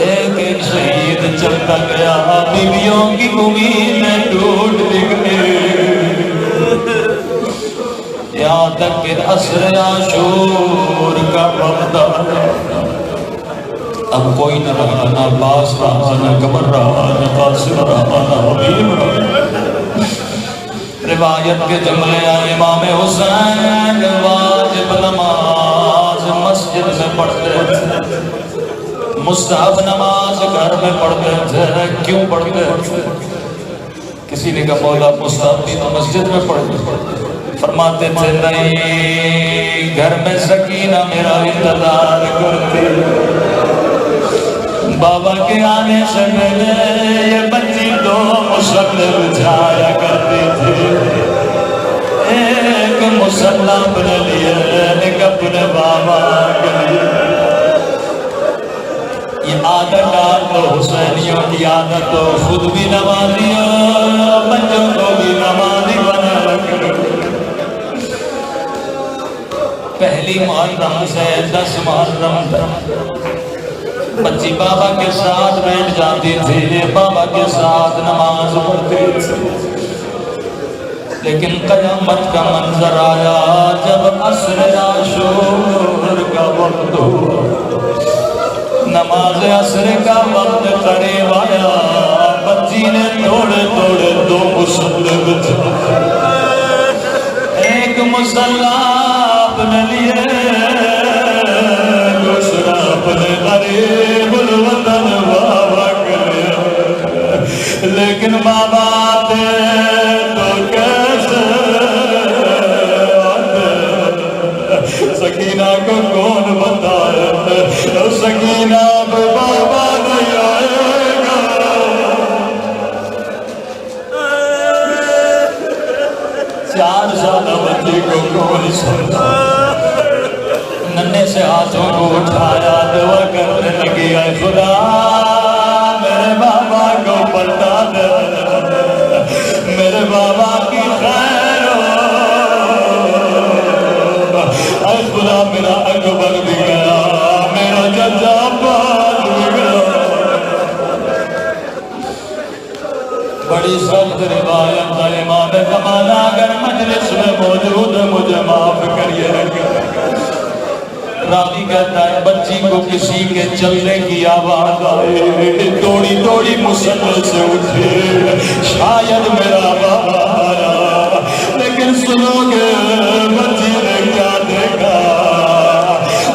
[SPEAKER 3] ایک ایک شہید چلتا گیا، بیویوں کی امیدیں ٹوٹ گئی، یہاں تک کہ عصر عاشور کا وقت آیا، اب کوئی نہ رہا، نہ عباس رہا، نہ قمر رہا، نہ قاسم رہا، نہ حبیب رہا۔ روایت کے جملے آئے، امام حسین واجب نماز مسجد میں پڑھتے تھے، مستحب نماز گھر میں پڑھتے تھے۔ کیوں پڑھتے تھے؟ کسی نے کہا مولا مستحب بھی تو مسجد میں پڑھتے، فرماتے تھے نہیں، گھر میں سکینہ میرا انتظار کرتی، بابا کے آنے سے پہلے یہ بچی دو مصلے بچھایا کرتی تھی، ایک مصلی اپنے لیے، ایک اپنے بابا کے لیے۔ یہ عادت ڈال دو حسینیوں کی عادت ہو، خود بھی نمازی ہو، بچوں کو بھی نمازی بنا رکھو۔ پہلی محرم سے 10 محرم تک بچی بابا کے ساتھ بیٹھ جاتی تھی، بابا کے ساتھ نماز پڑھتی تھی، لیکن قیامت کا منظر آیا جب عصر عاشور کا وقت ہوا، نماز عصر کا وقت قریب آیا، بچی نے توڑے توڑے دو مصلے بچھائے، ایک مصلی اپنے لیے، دوسرا اپنے غریب الوطن بابا کے لیے۔ لیکن بابا آتے تو کیسے آتے؟ سکینہ کو کون بتائے؟ سکینہ پہ بابا نہیں آئے گا۔ 4 سال بچی کو کون سمجھا؟ ننے سے ہاتھوں کو اٹھایا، دعا کرنے لگی، اے خدا میرے بابا کو پلٹا دے، میرے بابا کی خیر ہو، اے خدا میرا اکبر بھی گیا، میرا چچا عباس بھی گیا۔ بڑی سخت روایت ہے، امام زمانہ اگر مجلس میں موجود ہے مجھے معاف کریے گا۔ راوی کہتا ہے بچی کو کسی کے چلنے کی آواز آئے، توڑی توڑی مسلح سے اٹھے، شاید میرا بابا آیا، لیکن سنو گے بچی نے کیا دیکھا؟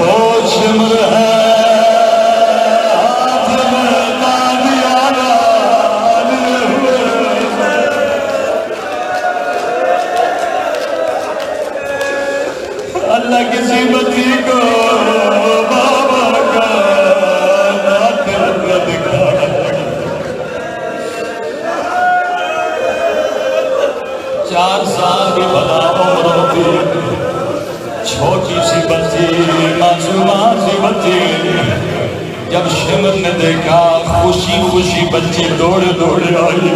[SPEAKER 3] او شمر ہے ہاتھ میں تازیانہ لیے ہوئے، اللہ کسی بچی کو بابا کا ناطق دکھا۔ 4 سال کی بھلا عمر ہوتی، چھوٹی سی بچی، معصومہ سی بچی، جب شمر نے دیکھا خوشی خوشی بچی دوڑے دوڑے آئی،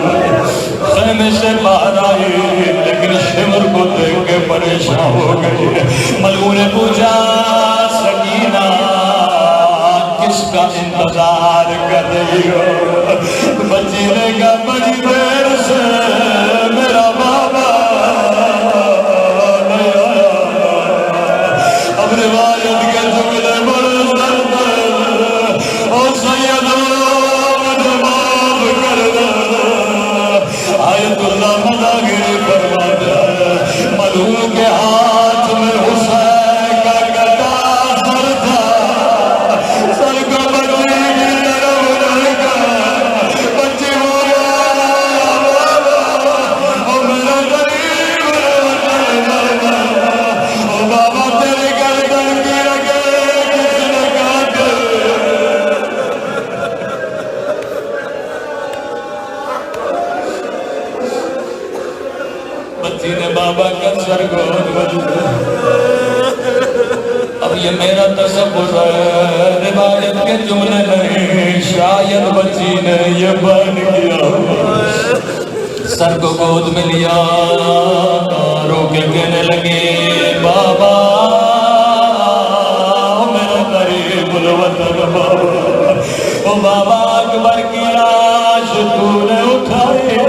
[SPEAKER 3] خیمے سے باہر آئی، لیکن شمر کو دیکھ کے پریشان ہو گئی۔ ملعون نے پوچھا سکینہ کس کا انتظار کر رہی ہو؟ بچی نے کہا بڑی دیر سے میرا بابا نہیں آیا۔ اب روایت کے جملے بڑے سرد، او سیدو مجھے معاف کر دے، آیت اللہ مداغری فرما دے، ملعون کے ہاتھ میں حسین کا کٹا سر تھا، سر کو بچی کی طرف لے گا، بچی ہو گیا بچی نے بابا کا سر گود بجھا. اب یہ میرا تصور ہے، روایت کے جملے نہیں، شاید بچی نے یہ بن کیا. سر کو گود میں لیا، رو کے کہنے لگے بابا میرا قریب الوطن بابا، او بابا اکبر کی لاش تو نے اٹھائے،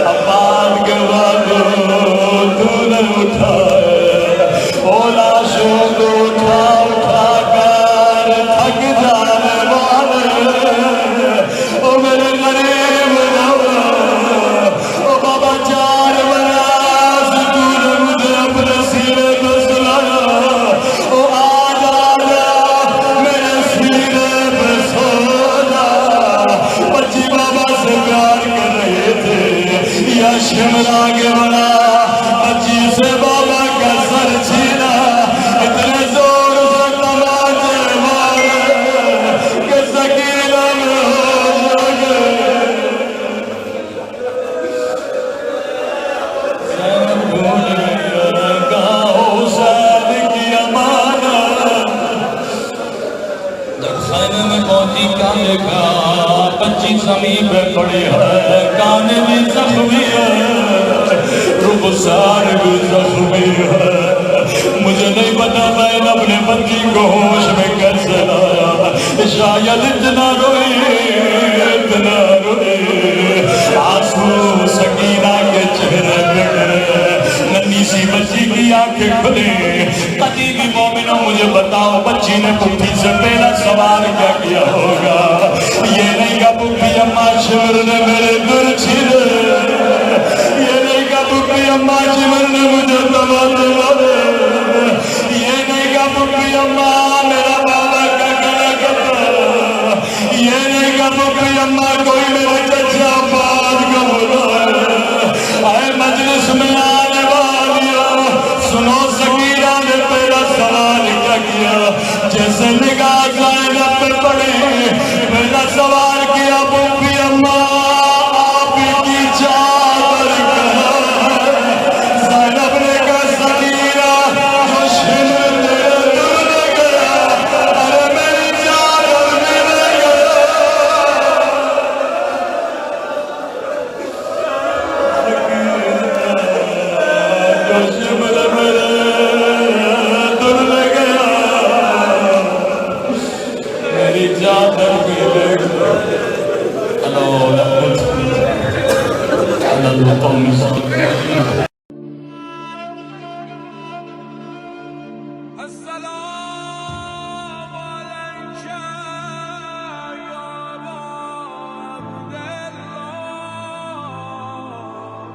[SPEAKER 3] اباد کے وعدو تو نے اٹھائے، او لاشوں کو اٹھا اٹھا کر تھک جانے والے، او میرے غریب بابا 4 برس تو نے مجھے اپنے سینے پہ سلایا، او آجا میرے سینے پہ سو جا. بچی بابا سے پیار کر رہے تھے یا شملہ کے بنا، بچی سے بابا کا سر چھینا، اتنے زور سے تماچے مارے کہ سکینہ میں ہوش آ گئے. دیکھا بچی زمین پہ پڑی ہے، کان بھی زخمی ہے، رخسار بھی زخمی ہے. مجھے نہیں پتا میں اپنے بچی کو ہوش میں کیسے لایا، شاید اتنا روئی آنسو سکینہ کے چہرے پہ گرے، ننھی سی بچی کی آنکھیں کھلی. کبھی بھی مومنوں مجھے بتاؤ بچی نے پھوپھی سے پہلا سوال کیا کیا ہوگا؟ یہ نہیں کہا پھوپھی اماں شمر نے میرے در چھیڑے، یہ نہیں کہا پھوپھی اماں شمر نے مجھے تماچے مارے، یہ نہیں کہا پھوپھی اماں میرا بابا کا گلا کٹا، یہ نہیں کہا پھوپھی اماں کوئی میرے چچا باز کا بلائے. اے مجلس میں آنے والیوں سنو، سکینہ نے پہلا سوال کیا کیا؟ جیسے نگاہ زینب پہ پڑی، پہلا سوال کیا پھوپھی اماں آپ کی چادر کہاں ہے؟ زینب نے کہا سکینہ جو شمر تیرے دل میں گیا، ارے میری چادر میں گیا. جو شمر میرے دل میں گیا، میری چادر بھی دیکھ. اللہ